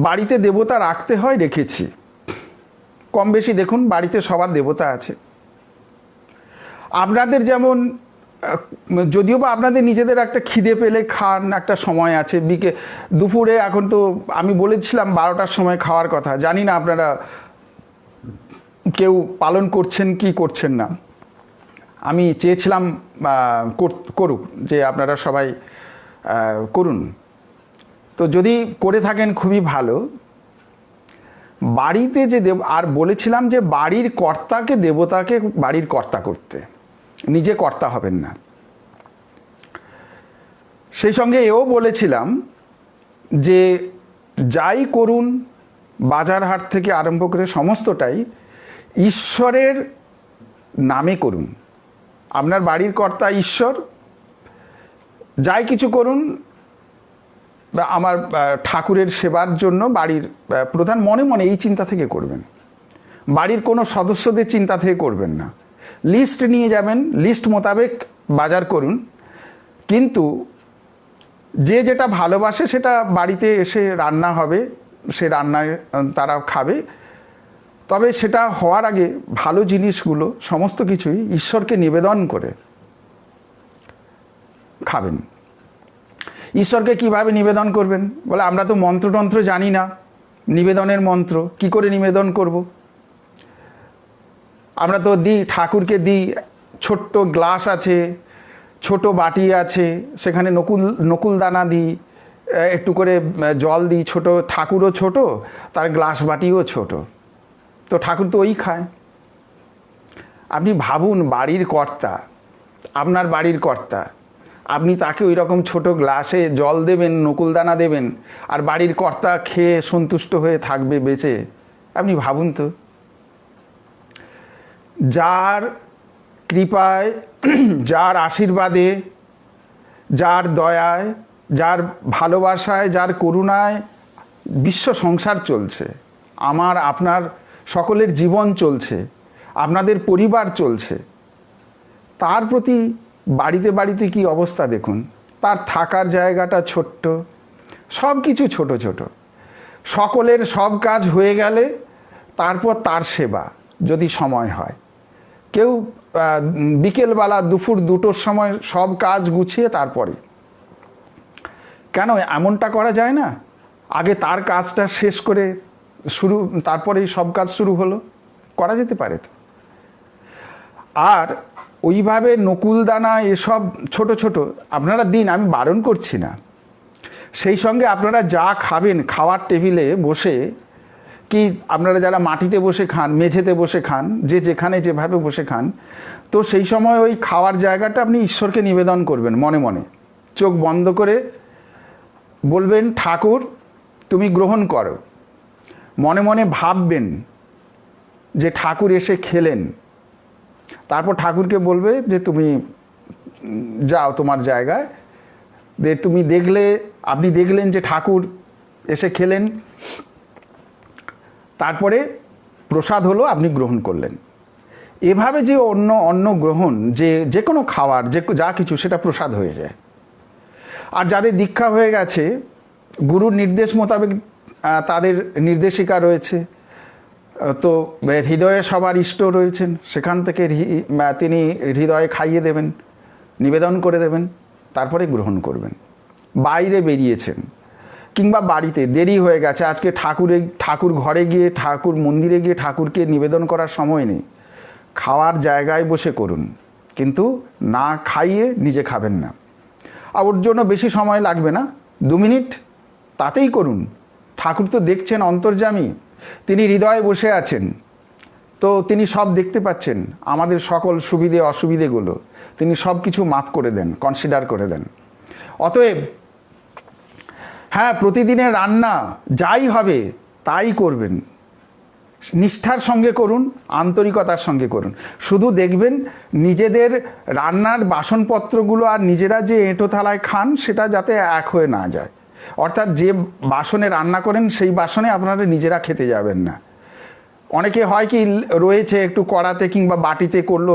বাড়িতে দেবতা রাখতে হয়, রেখেছি। কম বেশি দেখুন বাড়িতে সবার দেবতা আছে। আপনাদের যেমন, যদিও বা আপনাদের নিজেদের একটা খিদে পেলে খান, একটা সময় আছে, দুপুরে, এখন তো আমি বলেছিলাম 12টার সময় খাওয়ার কথা, জানি না আপনারা কেউ পালন করছেন কি করছেন না। আমি চেয়েছিলাম করুক, যে আপনারা সবাই করুন। তো যদি করে থাকেন খুবই ভালো। বাড়িতে যে আর বলেছিলাম যে বাড়ির কর্তাকে, দেবতাকে বাড়ির কর্তা করতে, নিজে কর্তা হবেন না। সেই সঙ্গে এও বলেছিলাম যে যাই করুন, বাজার হাট থেকে আরম্ভ করে সমস্তটাই ঈশ্বরের নামে করুন। আপনার বাড়ির কর্তা ঈশ্বর, যাই কিছু করুন আমার ঠাকুরের সেবার জন্য, বাড়ির প্রধান, মনে মনে এই চিন্তা থেকে করবেন। বাড়ির কোনো সদস্যদের চিন্তা থেকে করবেন না। লিস্ট নিয়ে যাবেন, লিস্ট মোতাবেক বাজার করুন, কিন্তু যে যেটা ভালোবাসে সেটা বাড়িতে এসে রান্না হবে, সে রান্নায় তারা খাবে। তবে সেটা হওয়ার আগে ভালো জিনিসগুলো সমস্ত কিছুই ঈশ্বরকে নিবেদন করে খাবেন। ঈশ্বরকে কিভাবে নিবেদন করবেন? বলে আমরা তো মন্ত্রতন্ত্র জানি না, নিবেদনের মন্ত্র কি করে নিবেদন করব? আমরা তো দিই, ঠাকুরকে দিই, ছোট্ট গ্লাস আছে, ছোট বাটি আছে, সেখানে নকুল দানা দিই, একটু করে জল দিই। ছোট ঠাকুরও ছোট, তার গ্লাস বাটিও ছোট, তো ঠাকুর তো ওই খায়। আপনি ভাবুন, বাড়ির কর্তা, আপনার বাড়ির কর্তা, আপনি তাকে ওই রকম ছোট গ্লাসে জল দেবেন, নকুলদানা দেবেন, আর বাড়ির কর্তা খেয়ে সন্তুষ্ট হয়ে থাকবে বেঁচে? আপনি ভাবুন তো। যার কৃপায়, যার আশীর্বাদে, যার দয়ায়, যার ভালোবাসায়, যার করুণায় বিশ্ব সংসার চলছে, আমার আপনার সকলের জীবন চলছে, আপনাদের পরিবার চলছে, তার প্রতি বাড়িতে বাড়িতে কি অবস্থা দেখুন। তার থাকার জায়গাটা ছোট্ট, সব কিছু ছোট ছোট, সকলের সব কাজ হয়ে গেলে তারপর তার সেবা যদি সময় হয়। কেউ বিকেলবেলা দুপুর 2টোর সময় সব কাজ গুছিয়ে তারপরে, কেন এমনটা করা যায় না? আগে তার কাজটা শেষ করে তারপরেই সব কাজ শুরু হলো, করা যেতে পারে তো। আর ওইভাবে নকুলদানা এসব ছোট ছোট আপনারা দিন, আমি বারণ করছি না। সেই সঙ্গে আপনারা যা খাবেন, খাওয়ার টেবিলে বসে, কি আপনারা যারা মাটিতে বসে খান, মেঝেতে বসে খান, যে যেখানে যেভাবে বসে খান, তো সেই সময় ওই খাওয়ার জায়গাটা আপনি ঈশ্বরকে নিবেদন করবেন মনে মনে, চোখ বন্ধ করে বলবেন, ঠাকুর তুমি গ্রহণ করো। মনে মনে ভাববেন যে ঠাকুর এসে খেলেন। তারপর ঠাকুরকে বলবে যে তুমি যাও তোমার জায়গায়। তুমি আপনি দেখলেন যে ঠাকুর এসে খেলেন, তারপরে প্রসাদ হলো, আপনি গ্রহণ করলেন। এভাবে যে অন্ন গ্রহণ, যে কোনো খাওয়ার, যা কিছু, সেটা প্রসাদ হয়ে যায়। আর যাদের দীক্ষা হয়ে গেছে, গুরুর নির্দেশ মোতাবেক তাদের নির্দেশিকা রয়েছে, তো হৃদয়ে সবার ইষ্ট রয়েছেন, সেখান থেকে তিনি হৃদয়ে খাইয়ে দেবেন, নিবেদন করে দেবেন, তারপরে গ্রহণ করবেন। বাইরে বেরিয়েছেন কিংবা বাড়িতে দেরি হয়ে গেছে, আজকে ঠাকুর ঘরে গিয়ে, ঠাকুর মন্দিরে গিয়ে ঠাকুরকে নিবেদন করার সময় নেই, খাওয়ার জায়গায় বসে করুন, কিন্তু না খাইয়ে নিজে খাবেন না। আর ওর জন্য বেশি সময় লাগবে না, 2 মিনিট, তাতেই করুন। ঠাকুর তো দেখছেন, অন্তর্যামী, তিনি হৃদয়ে বসে আছেন, তো তিনি সব দেখতে পাচ্ছেন, আমাদের সকল সুবিধে অসুবিধেগুলো তিনি সব কিছু মাফ করে দেন, কনসিডার করে দেন। অতএব হ্যাঁ, প্রতিদিনের রান্না যাই হবে তাই করবেন, নিষ্ঠার সঙ্গে করুন, আন্তরিকতার সঙ্গে করুন। শুধু দেখবেন নিজেদের রান্নার বাসনপত্রগুলো আর নিজেরা যে এঁটো থালায় খান সেটা যাতে এক হয়ে না যায়। অর্থাৎ যে বাসনে রান্না করেন সেই বাসনে আপনারা নিজেরা খেতে যাবেন না। অনেকে হয় কি রয়েছে একটু কড়াতে কিংবা বাটিতে করলো,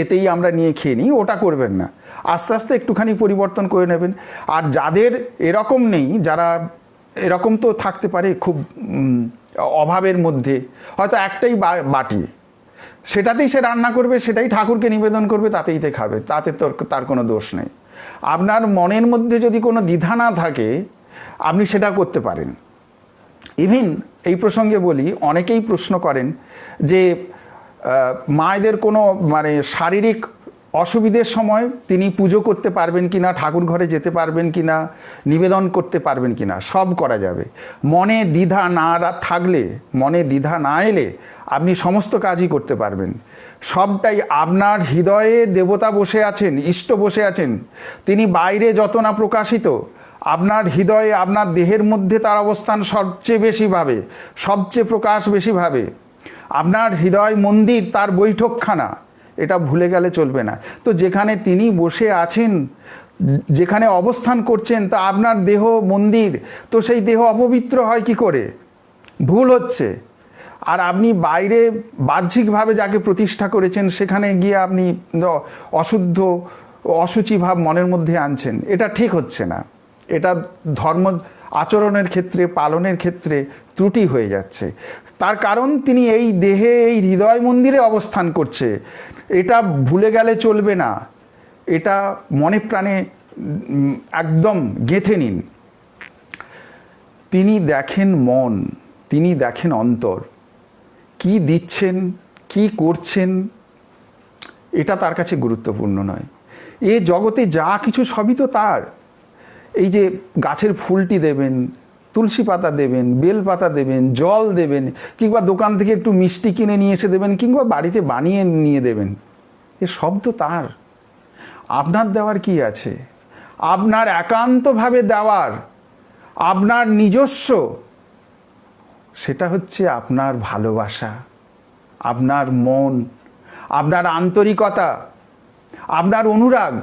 এতেই আমরা নিয়ে খেয়ে নিই, ওটা করবেন না। আস্তে আস্তে একটুখানি পরিবর্তন করে নেবেন। আর যাদের এরকম নেই, যারা এরকম তো থাকতে পারে খুব অভাবের মধ্যে, হয়তো একটাই বাটি, সেটাতেই সে রান্না করবে, সেটাই ঠাকুরকে নিবেদন করবে, তাতেই খাবে, তাতে তার কোনো দোষ নেই। আপনার মনের মধ্যে যদি কোনো দ্বিধা না থাকে আপনি সেটা করতে পারেন। ইভিন এই প্রসঙ্গে বলি, অনেকেই প্রশ্ন করেন যে মায়েদের কোনো শারীরিক অসুবিধের সময় তিনি পুজো করতে পারবেন কি না, ঠাকুর ঘরে যেতে পারবেন কি না, নিবেদন করতে পারবেন কি না। সব করা যাবে। মনে দ্বিধা না থাকলে, মনে দ্বিধা না এলে আপনি সমস্ত কাজই করতে পারবেন। সবটাই আপনার হৃদয়ে দেবতা বসে আছেন, ইষ্ট বসে আছেন। তিনি বাইরে যত না প্রকাশিত, আপনার হৃদয়ে, আপনার দেহের মধ্যে তার অবস্থান সবচেয়ে বেশিভাবে, সবচেয়ে প্রকাশ বেশিভাবে। আপনার হৃদয় মন্দির, তার বৈঠকখানা, এটা ভুলে গেলে চলবে না। তো যেখানে তিনি বসে আছেন, যেখানে অবস্থান করছেন, তা আপনার দেহ মন্দির, তো সেই দেহ অপবিত্র হয় কি করে? ভুল হচ্ছে। আর আপনি বাইরে বাহ্যিকভাবে যাকে প্রতিষ্ঠা করেছেন সেখানে গিয়ে আপনি অশুদ্ধ অশুচি ভাব মনের মধ্যে আনছেন, এটা ঠিক হচ্ছে না। এটা ধর্ম আচরণের ক্ষেত্রে, পালনের ক্ষেত্রে ত্রুটি হয়ে যাচ্ছে। তার কারণ তিনি এই দেহে, এই হৃদয় মন্দিরে অবস্থান করছে, এটা ভুলে গেলে চলবে না। এটা মনে প্রাণে একদম গেঁথে নিন। তিনি দেখেন মন, তিনি দেখেন অন্তর, কি দিচ্ছেন, কি করছেন, এটা তার কাছে গুরুত্বপূর্ণ নয়। এ জগতে যা কিছু সবই তো তার। এই যে গাছের ফুলটি দেবেন, তুলসী পাতা দেবেন, বেল পাতা দেবেন, জল দেবেন, কিংবা দোকান থেকে একটু মিষ্টি কিনে নিয়ে এসে দেবেন, কিংবা বাড়িতে বানিয়ে নিয়ে দেবেন, এ সব তো তার। আপনার দেওয়ার কি আছে? আপনার একান্তভাবে দেওয়ার, আপনার নিজস্ব, সেটা হচ্ছে আপনার ভালোবাসা, আপনার মন, আপনার আন্তরিকতা, আপনার অনুরাগ।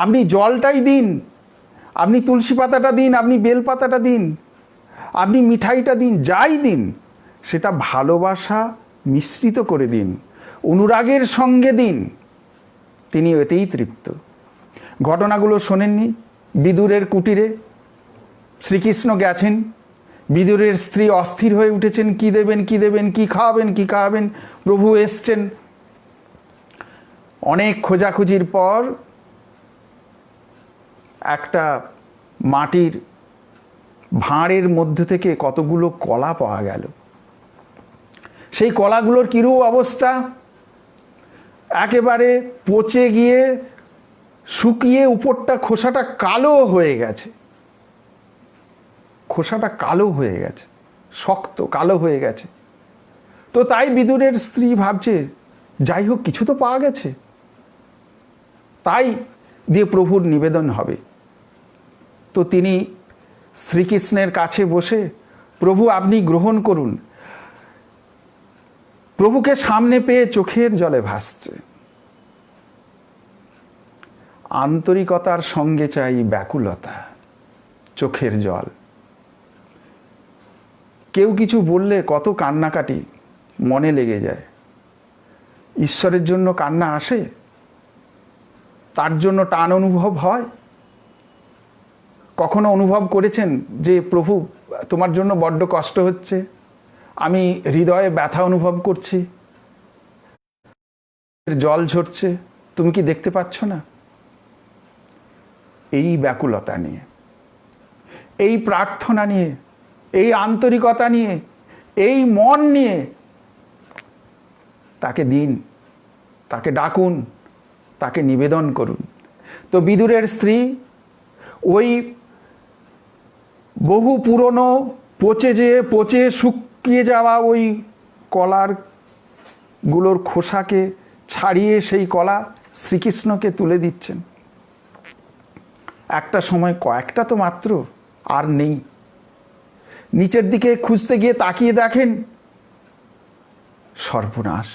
আপনি জলটাই দিন, আপনি তুলসী পাতাটা দিন, আপনি বেল পাতাটা দিন, আপনি মিঠাইটা দিন, যাই দিন, সেটা ভালোবাসা মিশ্রিত করে দিন, অনুরাগের সঙ্গে দিন। তিনি এতেই তৃপ্ত। ঘটনাগুলো শোনেননি? বিদুরের কুটিরে শ্রীকৃষ্ণ গেছেন, বিদুরের স্ত্রী অস্থির হয়ে উঠেছেন, কি দেবেন, কি দেবেন, কি খাওয়াবেন, কি খাওয়াবেন। প্রভু এসছেন। অনেক খোঁজাখুঁজির পর একটা মাটির ভাঁড়ের মধ্যে থেকে কতগুলো কলা পাওয়া গেল। সেই কলাগুলোর কিরূপ অবস্থা? একেবারে পচে গিয়ে শুকিয়ে উপরটা, খোসাটা কালো হয়ে গেছে। খোসাটা কালো হয়ে গেছে, শক্ত কালো হয়ে গেছে। তো তাই বিদুরের স্ত্রী ভাবছে, যাই হোক কিছু তো পাওয়া গেছে, তাই দিয়ে প্রভুর নিবেদন হবে। তো তিনি শ্রীকৃষ্ণের কাছে বসে, প্রভু আপনি গ্রহণ করুন। প্রভুকে সামনে পেয়ে চোখের জলে ভাসছে। আন্তরিকতার সঙ্গে চাই ব্যাকুলতা, চোখের জল। কেউ কিছু বললে কত কান্নাকাটি মনে লেগে যায়। ঈশ্বরের জন্য কান্না আসে, তার জন্য টান অনুভব হয়। কখনো অনুভব করেছেন যে প্রভু তোমার জন্য বড্ড কষ্ট হচ্ছে, আমি হৃদয়ে ব্যথা অনুভব করছি, জল ঝরছে, তুমি কি দেখতে পাচ্ছ না? এই ব্যাকুলতা নিয়ে, এই প্রার্থনা নিয়ে, এই আন্তরিকতা নিয়ে, এই মন নিয়ে তাকে দিন, তাকে ডাকুন, তাকে নিবেদন করুন। তো বিদুরের স্ত্রী ওই বহু পুরনো পচে শুকিয়ে যাওয়া ওই কলার গুলোর খোসাকে ছাড়িয়ে সেই কলা শ্রীকৃষ্ণকে তুলে দিচ্ছেন। একটা সময় কয়েকটা তো মাত্র, আর নেই। নিচের দিকে খুঁজতে গিয়ে তাকিয়ে দেখেন সর্বনাশ,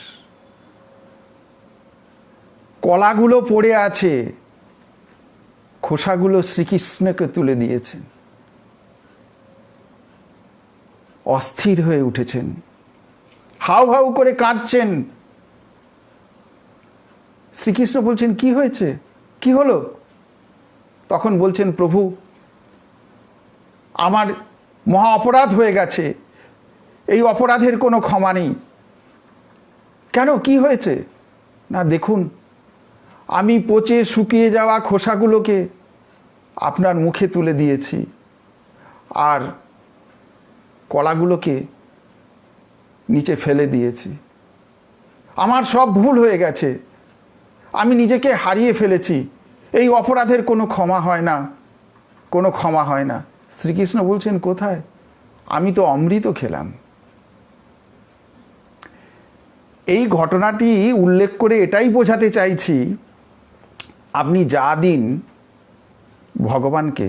কলাগুলো পড়ে আছে, খোসাগুলো শ্রীকৃষ্ণকে তুলে দিয়েছেন। অস্থির হয়ে উঠেছেন, হাউ হাউ করে কাঁদছেন। শ্রীকৃষ্ণ বলছেন, কি হয়েছে, কি হলো? তখন বলছেন, প্রভু আমার মহা অপরাধ হয়ে গেছে, এই অপরাধের কোনো ক্ষমা নেই। কেন, কি হয়েছে? না দেখুন, আমি পচে শুকিয়ে যাওয়া খোসাগুলোকে আপনার মুখে তুলে দিয়েছি, আর কলাগুলোকে নিচে ফেলে দিয়েছি। আমার সব ভুল হয়ে গেছে, আমি নিজেকে হারিয়ে ফেলেছি, এই অপরাধের কোনো ক্ষমা হয় না, কোনো ক্ষমা হয় না। শ্রীকৃষ্ণ বলছেন, কোথায়? আমি তো অমৃত খেলাম। এই ঘটনাটি উল্লেখ করে এটাই বোঝাতে চাইছি, আপনি যা দিন ভগবানকে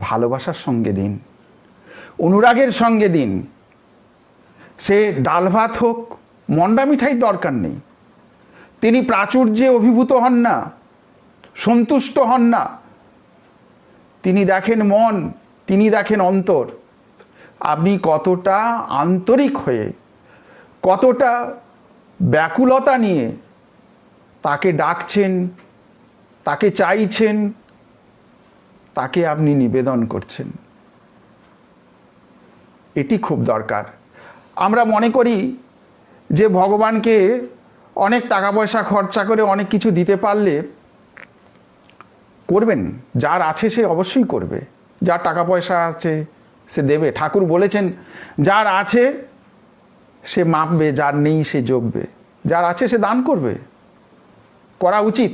ভালোবাসার সঙ্গে দিন, অনুরাগের সঙ্গে দিন। সে ডাল ভাত হোক, মন্ডা মিঠাই দরকার নেই। তিনি প্রাচুর্যে অভিভূত হন না, সন্তুষ্ট হন না। তিনি দেখেন মন, তিনি দেখেন অন্তর। আপনি কতটা আন্তরিক হয়ে, কতটা ব্যাকুলতা নিয়ে তাকে ডাকছেন, তাকে চাইছেন, তাকে আপনি নিবেদন করছেন, এটি খুব দরকার। আমরা মনে করি যে ভগবানকে অনেক টাকা পয়সা খরচা করে অনেক কিছু দিতে পারলে করবেন, যার আছে সে অবশ্যই করবে, যার টাকা পয়সা আছে সে দেবে। ঠাকুর বলেছেন, যার আছে সে মাপবে, যার নেই সে যোগবে। যার আছে সে দান করবে, করা উচিত।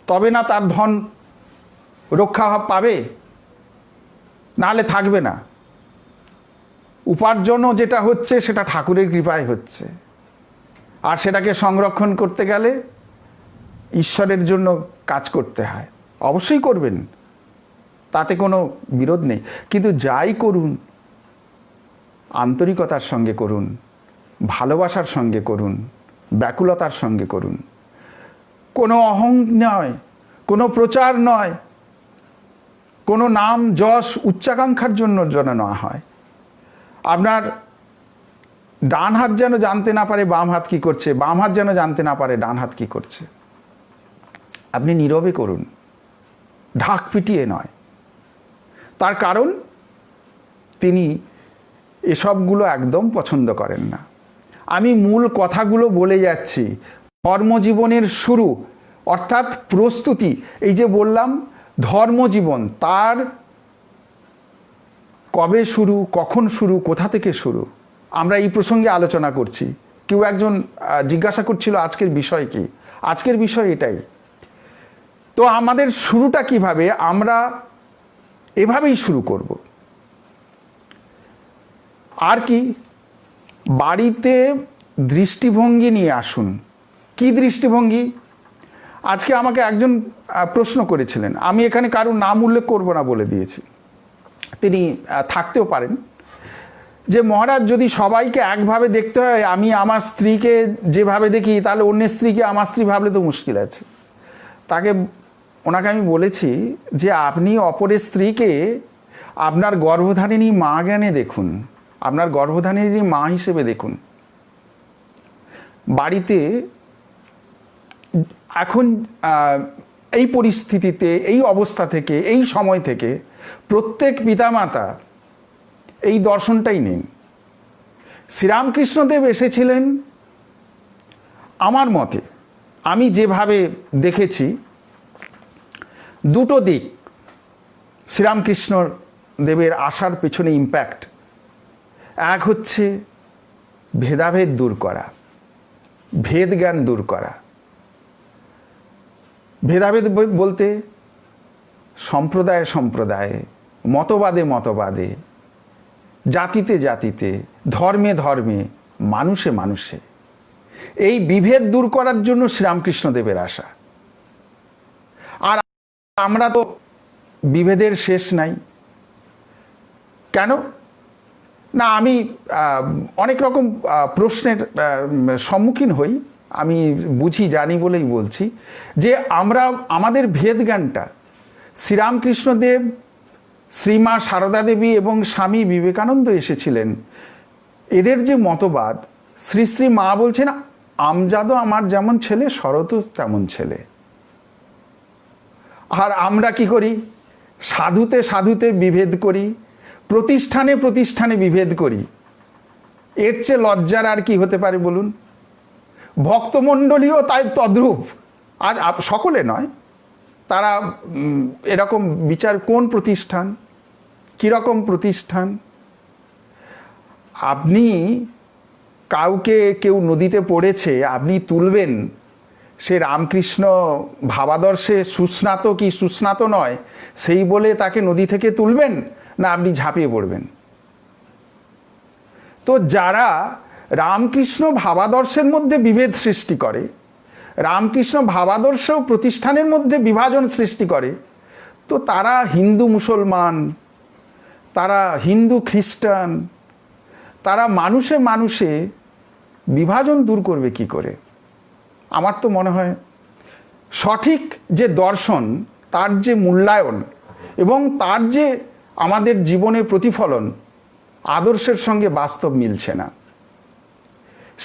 তবে না তার ধন রক্ষা পাবে, নাহলে থাকবে না। উপার্জনও যেটা হচ্ছে সেটা ঠাকুরের কৃপায় হচ্ছে, আর সেটাকে সংরক্ষণ করতে গেলে ঈশ্বরের জন্য কাজ করতে হয়। অবশ্যই করবেন, তাতে কোনো বিরোধ নেই, কিন্তু যাই করুন আন্তরিকতার সঙ্গে করুন, ভালোবাসার সঙ্গে করুন, ব্যাকুলতার সঙ্গে করুন। কোনো অহং নয়, কোনো প্রচার নয়, কোনো নাম যশ উচ্চাকাঙ্ক্ষার জন্য যেন না হয়। আপনার ডান হাত যেন জানতে না পারে বাম হাত কি করছে, বাম হাত যেন জানতে না পারে ডান হাত কি করছে। আপনি নীরবে করুন, ঢাক পিটিয়ে নয়। তার কারণ তিনি এসবগুলো একদম পছন্দ করেন না। আমি মূল কথাগুলো বলে যাচ্ছি। ধর্মজীবনের শুরু অর্থাৎ প্রস্তুতি, এই যে বললাম ধর্মজীবন, তার কবে শুরু, কখন শুরু, কোথা থেকে শুরু, আমরা এই প্রসঙ্গে আলোচনা করছি। কেউ একজন জিজ্ঞাসা করছিল আজকের বিষয় কি। আজকের বিষয় এটাই। তো আমাদের শুরুটা কিভাবে, আমরা এভাবেই শুরু করব। আর কি, বাড়িতে দৃষ্টিভঙ্গি নিয়ে আসুন। কি দৃষ্টিভঙ্গি? আজকে আমাকে একজন প্রশ্ন করেছিলেন, আমি এখানে কারোর নাম উল্লেখ করব না বলে দিয়েছি, তিনি থাকতেও পারেন, যে মহারাজ যদি সবাইকে একভাবে দেখতে হয়, আমি আমার স্ত্রীকে যেভাবে দেখি, তাহলে অন্যের স্ত্রীকে আমার স্ত্রী ভাবলে তো মুশকিল আছে। ওনাকে আমি বলেছি যে আপনি অপরের স্ত্রীকে আপনার গর্ভধারিণী মা জ্ঞানে দেখুন, আপনার গর্ভধারিণী মা হিসেবে দেখুন। বাড়িতে এখন এই পরিস্থিতিতে, এই অবস্থা থেকে, এই সময় থেকে প্রত্যেক পিতামাতা এই দর্শনটাই নিন। শ্রীরামকৃষ্ণদেব এসেছিলেন, আমার মতে আমি যেভাবে দেখেছি, দুটো দিক শ্রীরামকৃষ্ণ দেবের আসার পেছনে ইম্প্যাক্ট। এক হচ্ছে ভেদাভেদ দূর করা, ভেদ জ্ঞান দূর করা। ভেদাভেদ বলতে সম্প্রদায়ে সম্প্রদায়ে, মতবাদে মতবাদে জাতিতে জাতিতে, ধর্মে ধর্মে, মানুষে মানুষে এই বিভেদ দূর করার জন্য শ্রীরামকৃষ্ণদেবের আশা। আর আমরা তো বিভেদের শেষ নাই। কেন না, আমি অনেক রকম প্রশ্নের সম্মুখীন হই, আমি বুঝি জানি বলেই বলছি যে আমরা আমাদের ভেদ জ্ঞানটা শ্রীরামকৃষ্ণদেব, শ্রীমা সারদা দেবী এবং স্বামী বিবেকানন্দ এসেছিলেন, এদের যে মতবাদ, শ্রী শ্রী মা বলছেন আমজাদও আমার যেমন ছেলে, শরৎও তেমন ছেলে। আর আমরা কি করি? সাধুতে সাধুতে বিভেদ করি, প্রতিষ্ঠানে প্রতিষ্ঠানে বিভেদ করি। এর চেয়ে লজ্জার আর কি হতে পারে বলুন? ভক্তমণ্ডলীও তাই তদ্রূপ। আজ সকলে নয়, তারা এরকম বিচার। কোন প্রতিষ্ঠান, কীরকম প্রতিষ্ঠান? আপনি কাউকে, কেউ নদীতে পড়েছে, আপনি তুলবেন, সে রামকৃষ্ণ ভাবাদর্শে সুস্নাত কি সুস্নাত নয় সেই বলে তাকে নদী থেকে তুলবেন, না আপনি ঝাঁপিয়ে পড়বেন? তো যারা রামকৃষ্ণ ভাবাদর্শের মধ্যে বিভেদ সৃষ্টি করে, রামকৃষ্ণ ভাবাদর্শ প্রতিষ্ঠানের মধ্যে বিভাজন সৃষ্টি করে, তো তারা হিন্দু মুসলমান, তারা হিন্দু খ্রিস্টান, তারা মানুষে মানুষে বিভাজন দূর করবে কি করে? আমার তো মনে হয় সঠিক যে দর্শন, তার যে মূল্যায়ন এবং তার যে আমাদের জীবনে প্রতিফলন, আদর্শের সঙ্গে বাস্তব মিলছে না।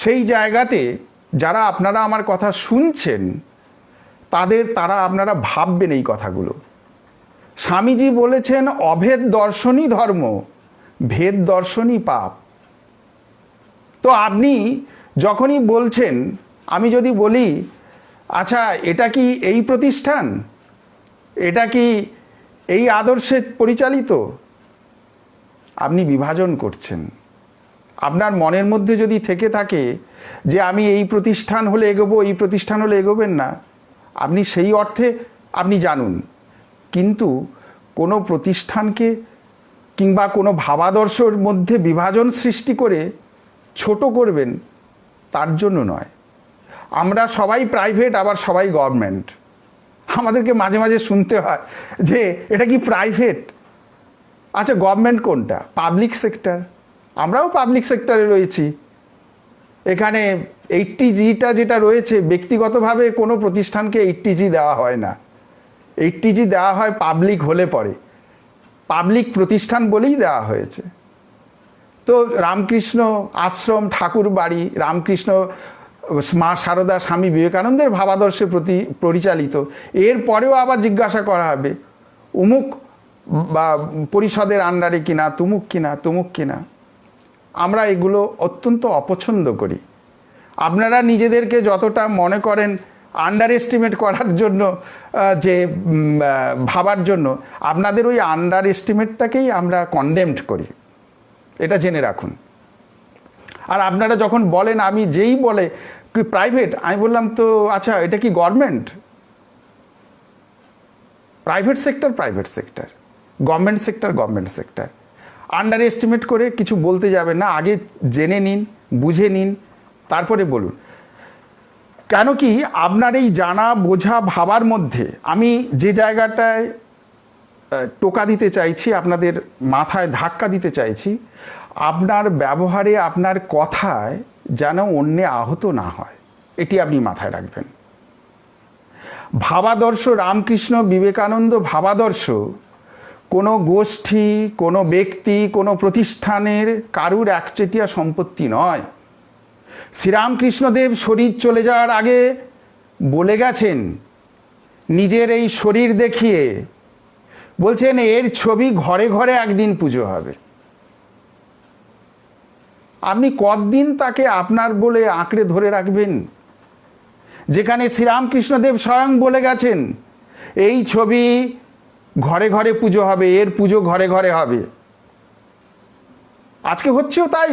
সেই জায়গাতে যারা আপনারা আমার কথা শুনছেন, তারা আপনারা ভাববেন এই কথাগুলো। স্বামীজি বলেছেন অভেদ দর্শনই ধর্ম, ভেদ দর্শনই পাপ। তো আপনি যখনই বলছেন, আমি যদি বলি আচ্ছা এটা কি এই প্রতিষ্ঠান, এটা কি এই আদর্শে পরিচালিত, আপনি বিভাজন করছেন। আপনার মনের মধ্যে যদি থেকে থাকে যে আমি এই প্রতিষ্ঠান হলে এগোবো, এই প্রতিষ্ঠান হলে এগোবেন না, আপনি সেই অর্থে আপনি জানুন। কিন্তু কোনো প্রতিষ্ঠানকে কিংবা কোনো ভাবাদর্শের মধ্যে বিভাজন সৃষ্টি করে ছোট করবেন, তার জন্য নয়। আমরা সবাই প্রাইভেট, আবার সবাই গভর্নমেন্ট। আমাদেরকে মাঝে মাঝে শুনতে হয় যে এটা কি প্রাইভেট? আচ্ছা গভর্নমেন্ট কোনটা? Public sector. আমরাও পাবলিক সেক্টরে রয়েছি। এখানে 80Gটা যেটা রয়েছে, ব্যক্তিগতভাবে কোনো প্রতিষ্ঠানকে 80G দেওয়া হয় না। 80G দেওয়া হয় পাবলিক হলে পরে, পাবলিক প্রতিষ্ঠান বলেই দেওয়া হয়েছে। তো রামকৃষ্ণ আশ্রম, ঠাকুর বাড়ি, রামকৃষ্ণ মা সারদা, স্বামী বিবেকানন্দের ভাবাদর্শে পরিচালিত। এর পরেও আবার জিজ্ঞাসা করা হবে অমুক বা পরিষদের আন্ডারে কিনা, তুমুক কিনা, তুমুক কিনা। আমরা এগুলো অত্যন্ত অপছন্দ করি। আপনারা নিজেদেরকে যতটা মনে করেন আন্ডার এস্টিমেট করার জন্য, যে ভাবার জন্য, আপনাদের ওই আন্ডার এস্টিমেটটাকেই আমরা কনডেমড করি, এটা জেনে রাখুন। আর আপনারা যখন বলেন, আমি যেই বলে কি প্রাইভেট, আমি বললাম তো আচ্ছা এটা কি government? Private sector private sector, government sector government sector. Under estimate করে কিছু বলতে যাবেন না, আগে জেনে নিন, বুঝে নিন, তারপরে বলুন। কেন কি আপনার এই জানা বোঝা ভাবার মধ্যে আমি যে জায়গাটায় টোকা দিতে চাইছি, আপনাদের মাথায় ধাক্কা দিতে চাইছি, আপনার ব্যবহারে, আপনার কথায় যেন অন্যে আহত না হয়, এটি আপনি মাথায় রাখবেন। ভাবাদর্শ, রামকৃষ্ণ বিবেকানন্দ ভাবাদর্শ কোনো গোষ্ঠী, কোনো ব্যক্তি, কোনো প্রতিষ্ঠানের কারুর একচেটিয়া সম্পত্তি নয়। শ্রীরামকৃষ্ণদেব শরীর চলে যাওয়ার আগে বলে গেছেন, নিজের এই শরীর দেখিয়ে বলছেন এর ছবি ঘরে ঘরে একদিন পুজো হবে। আপনি কতদিন তাকে আপনার বলে আঁকড়ে ধরে রাখবেন? যেখানে শ্রীরামকৃষ্ণদেব স্বয়ং বলে গেছেন এই ছবি ঘরে ঘরে পুজো হবে, এর পুজো ঘরে ঘরে হবে। আজকে হচ্ছেও তাই,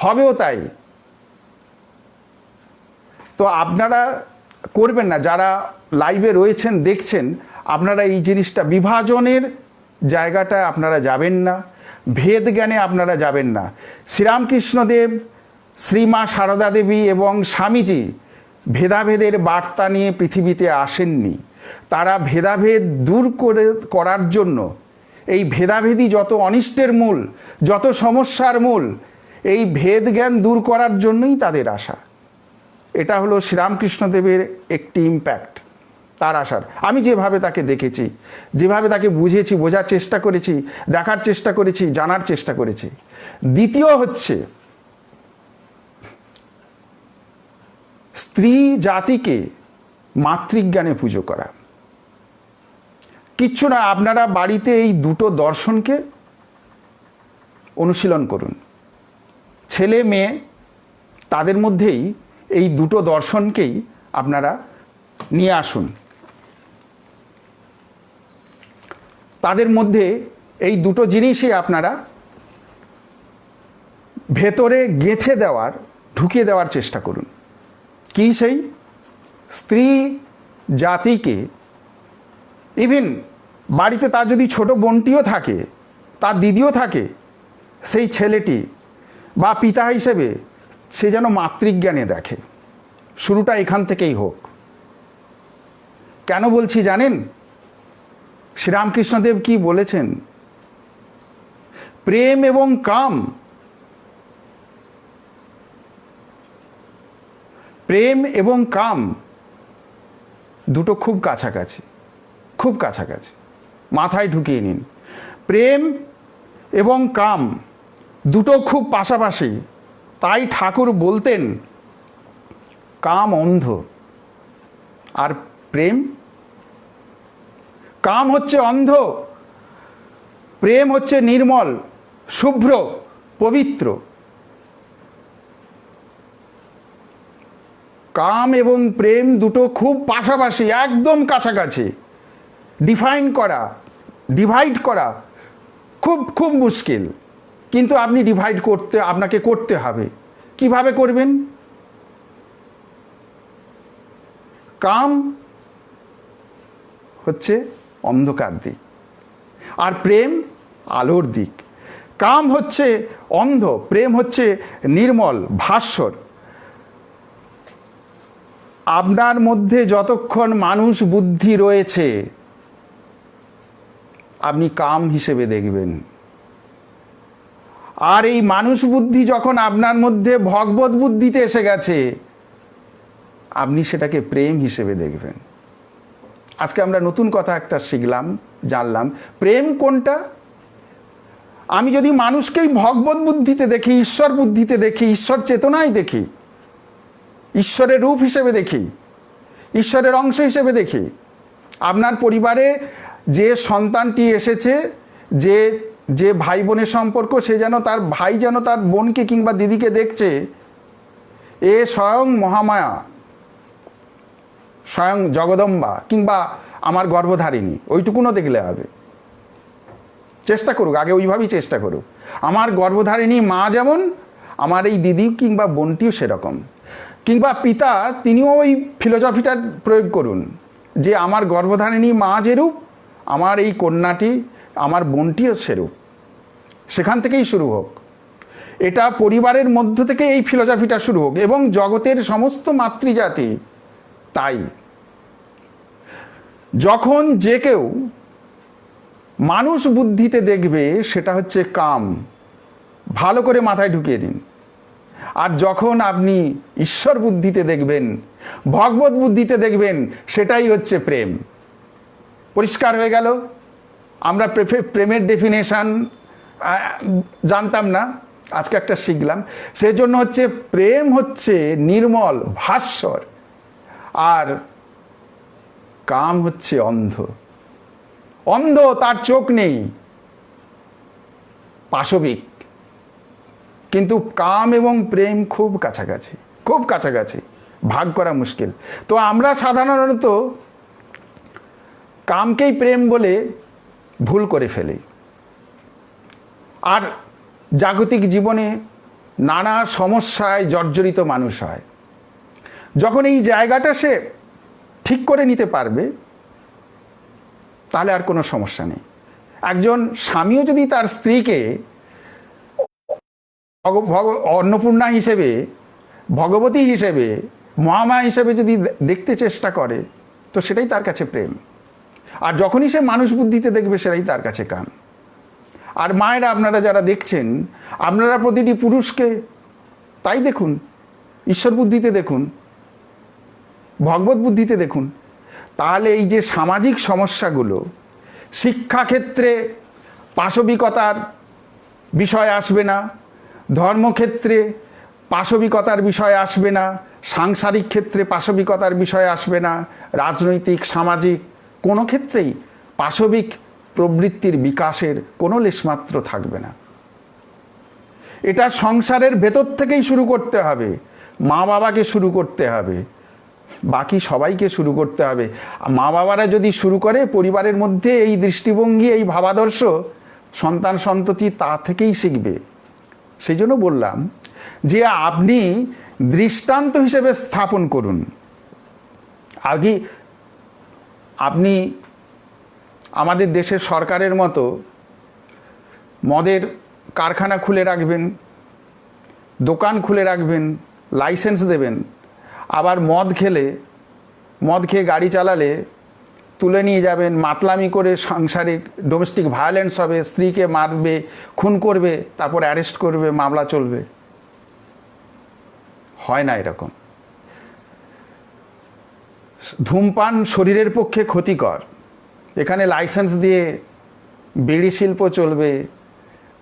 হবেও তাই। তো আপনারা করবেন না, যারা লাইভে রয়েছেন, দেখছেন, আপনারা এই জিনিসটা, বিভাজনের জায়গাটায় আপনারা যাবেন না। ভেদ জ্ঞানে আপনারা যাবেন না। শ্রীরামকৃষ্ণদেব, শ্রীমা সারদা দেবী এবং স্বামীজি ভেদাভেদের বার্তা নিয়ে পৃথিবীতে আসেননি। তারা ভেদাভেদ দূর করার জন্য, এই ভেদাভেদই যত অনিষ্টের মূল, যত সমস্যার মূল, এই ভেদ জ্ঞান দূর করার জন্যই তাদের আসা। এটা হলো শ্রীরামকৃষ্ণদেবের একটি ইম্প্যাক্ট, তার আসার। আমি যেভাবে তাকে দেখেছি, যেভাবে তাকে বুঝেছি, বোঝার চেষ্টা করেছি, দেখার চেষ্টা করেছি, জানার চেষ্টা করেছি। দ্বিতীয় হচ্ছে, স্ত্রী জাতিকে মাতৃজ্ঞানে পুজো করা। কিচ্ছু না, আপনারা বাড়িতে এই দুটো দর্শনকে অনুশীলন করুন। ছেলে মেয়ে তাদের মধ্যেই এই দুটো দর্শনকেই আপনারা নিয়ে আসুন। তাদের মধ্যে এই দুটো জিনিসই আপনারা ভেতরে গেঁথে দেওয়ার, ঢুকিয়ে দেওয়ার চেষ্টা করুন। কি সেই? স্ত্রী জাতিকে, ইভেন বাড়িতে তার যদি ছোট বোনটিও থাকে, তার দিদিও থাকে, সেই ছেলেটি বা পিতা হিসেবে সে যেন মাতৃজ্ঞানে দেখে। শুরুটা এখান থেকেই হোক। কেন বলছি জানেন? শ্রীরামকৃষ্ণদেব কি বলেছেন? প্রেম এবং কাম, প্রেম এবং কাম দুটো খুব কাছাকাছি, খুব কাছাকাছি। মাথায় ঢুকিয়ে নিন, প্রেম এবং কাম দুটো খুব পাশাপাশি। তাই ঠাকুর বলতেন, কাম অন্ধ আর প্রেম, কাম হচ্ছে অন্ধ, প্রেম হচ্ছে নির্মল, শুভ্র, পবিত্র। কাম এবং প্রেম দুটো খুব পাশাপাশি, একদম কাছাকাছি। ডিফাইন করা, ডিভাইড করা খুব খুব মুশকিল, কিন্তু আপনি ডিভাইড আপনাকে করতে হবে। কিভাবে করবেন? কাম হচ্ছে অন্ধকার দিক আর প্রেম আলোর দিক। কাম হচ্ছে অন্ধ, প্রেম হচ্ছে নির্মল, ভাস্বর। আপনার মধ্যে যতক্ষণ মানুষ বুদ্ধি রয়েছে, আপনি কাম হিসেবে দেখবেন। আর এই মানুষ বুদ্ধি যখন আপনার মধ্যে ভগবত বুদ্ধিতে এসে গেছে, আপনি সেটাকে প্রেম হিসেবে দেখবেন। আজকে আমরা নতুন কথা একটা শিখলাম, জানলাম। প্রেম কোনটা? আমি যদি মানুষকেই ভগবত বুদ্ধিতে দেখি, ঈশ্বর বুদ্ধিতে দেখি, ঈশ্বর চেতনায় দেখি, ঈশ্বরের রূপ হিসেবে দেখি, ঈশ্বরের অংশ হিসেবে দেখি, আপনার পরিবারে যে সন্তানটি এসেছে, যে যে ভাই বোনের সম্পর্ক, সে যেন তার ভাই যেন তার বোনকে কিংবা দিদিকে দেখছে, এ স্বয়ং মহামায়া, স্বয়ং জগদম্বা কিংবা আমার গর্ভধারিণী, ওইটুকুনও দেখলে হবে। চেষ্টা করুক, আগে ওইভাবেই চেষ্টা করুক। আমার গর্ভধারিণী মা যেমন, আমার এই দিদি কিংবা বোনটিও সেরকম। কিংবা পিতা, তিনিও ওই ফিলোসফিটার প্রয়োগ করুন যে আমার গর্ভধারিণী মা যেরূপ, আমার এই কন্যাটি, আমার বোনটিও সেরূপ। সেখান থেকেই শুরু হোক। এটা পরিবারের মধ্য থেকে এই ফিলোসফিটা শুরু হোক, এবং জগতের সমস্ত মাতৃজাতি তাই। যখন যে কেউ মানুষ বুদ্ধিতে দেখবে, সেটা হচ্ছে কাম। ভালো করে মাথায় ঢুকিয়ে দিন। আর যখন আপনি ঈশ্বর বুদ্ধিতে দেখবেন, ভগবত বুদ্ধিতে দেখবেন, সেটাই হচ্ছে প্রেম। পরিষ্কার হয়ে গেল? আমরা প্রেমের ডেফিনেশন জানতাম না, আজকে একটা শিখলাম। সেই জন্য হচ্ছে প্রেম হচ্ছে নির্মল, ভাস্বর, আর কাম হচ্ছে অন্ধ। অন্ধ, তার চোখ নেই, পাশবিক। কিন্তু কাম এবং প্রেম খুব কাছাকাছি, খুব কাছাকাছি, ভাগ করা মুশকিল। তো আমরা সাধারণত কামকেই প্রেম বলে ভুল করে ফেলি। আর জাগতিক জীবনে নানা সমস্যায় জর্জরিত মানুষ হয়। যখন এই জায়গাটা সে ঠিক করে নিতে পারবে, তাহলে আর কোনো সমস্যা নেই। একজন স্বামীও যদি তার স্ত্রীকে অন্নপূর্ণা হিসেবে, ভগবতী হিসেবে, মহামায়া হিসেবে যদি দেখতে চেষ্টা করে তো সেটাই তার কাছে প্রেম। আর যখনই সে মানুষ বুদ্ধিতে দেখবে সেটাই তার কাছে কাম। আর মায়েরা আপনারা যারা দেখছেন, আপনারা প্রতিটি পুরুষকে তাই দেখুন, ঈশ্বর বুদ্ধিতে দেখুন, ভগবত বুদ্ধিতে দেখুন। তাহলে এই যে সামাজিক সমস্যাগুলো, শিক্ষাক্ষেত্রে পাশবিকতার বিষয় আসবে না, ধর্মক্ষেত্রে পাশবিকতার বিষয় আসবে না, সাংসারিক ক্ষেত্রে পাশবিকতার বিষয় আসবে না, রাজনৈতিক সামাজিক কোনো ক্ষেত্রেই পাশবিক প্রবৃত্তির বিকাশের কোনো লেশমাত্র থাকবে না। এটা সংসারের ভেতর থেকেই শুরু করতে হবে, মা বাবাকে শুরু করতে হবে, বাকি সবাইকে শুরু করতে হবে। মা বাবারা যদি শুরু করে পরিবারের মধ্যে এই দৃষ্টিভঙ্গি, এই ভাবাদর্শ, সন্তান সন্ততি তা থেকেই শিখবে। সেই জন্য বললাম যে আপনি দৃষ্টান্ত হিসেবে স্থাপন করুন। আগে আপনি আমাদের দেশের সরকারের মতো মদের কারখানা খুলে রাখবেন, দোকান খুলে রাখবেন, লাইসেন্স দেবেন, আবার মদ খেয়ে গাড়ি চালালে তুলে নিয়ে যাবেন, মাতলামি করে সাংসারিক ডোমেস্টিক ভায়োলেন্স হবে, স্ত্রীকে মারবে, খুন করবে, তারপর অ্যারেস্ট করবে, মামলা চলবে। হয় না এরকম। ধূমপান শরীরের পক্ষে ক্ষতিকর, এখানে লাইসেন্স দিয়ে বিড়ি শিল্প চলবে,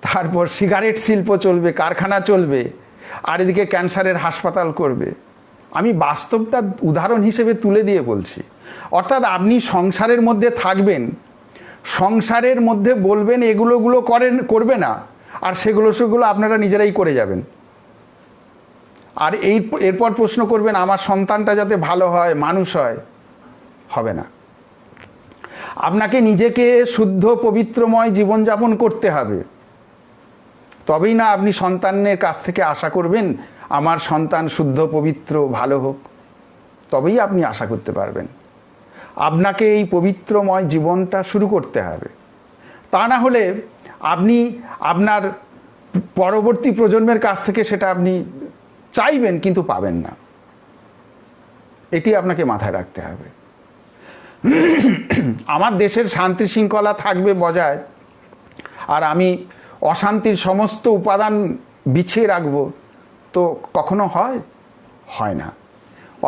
তারপর সিগারেট শিল্প চলবে, কারখানা চলবে, আর এদিকে ক্যান্সারের হাসপাতাল করবে। আমি বাস্তবটা উদাহরণ হিসেবে তুলে দিয়ে বলছি। অর্থাৎ আপনি সংসারের মধ্যে থাকবেন, সংসারের মধ্যে বলবেন এগুলো করবে না, আর সেগুলো আপনারা নিজেরাই করে যাবেন। আর এরপর প্রশ্ন করবেন আমার সন্তানটা যাতে ভালো হয়, মানুষ হয়, হবে না। আপনাকে নিজেকে শুদ্ধ পবিত্রময় জীবনযাপন করতে হবে, তবেই না আপনি সন্তানের কাছ থেকে আশা করবেন আমার সন্তান শুদ্ধ পবিত্র ভালো হোক, তবেই আপনি আশা করতে পারবেন। আপনাকে এই পবিত্রময় জীবনটা শুরু করতে হবে, তা না হলে আপনি আপনার পরবর্তী প্রজন্মের কাছ থেকে সেটা আপনি চাইবেন কিন্তু পাবেন না। এটি আপনাকে মাথায় রাখতে হবে। আমার দেশের শান্তি শৃঙ্খলা থাকবে বজায়, আর আমি অশান্তির সমস্ত উপাদান বিছিয়ে রাখবো, তো কখনো হয় না।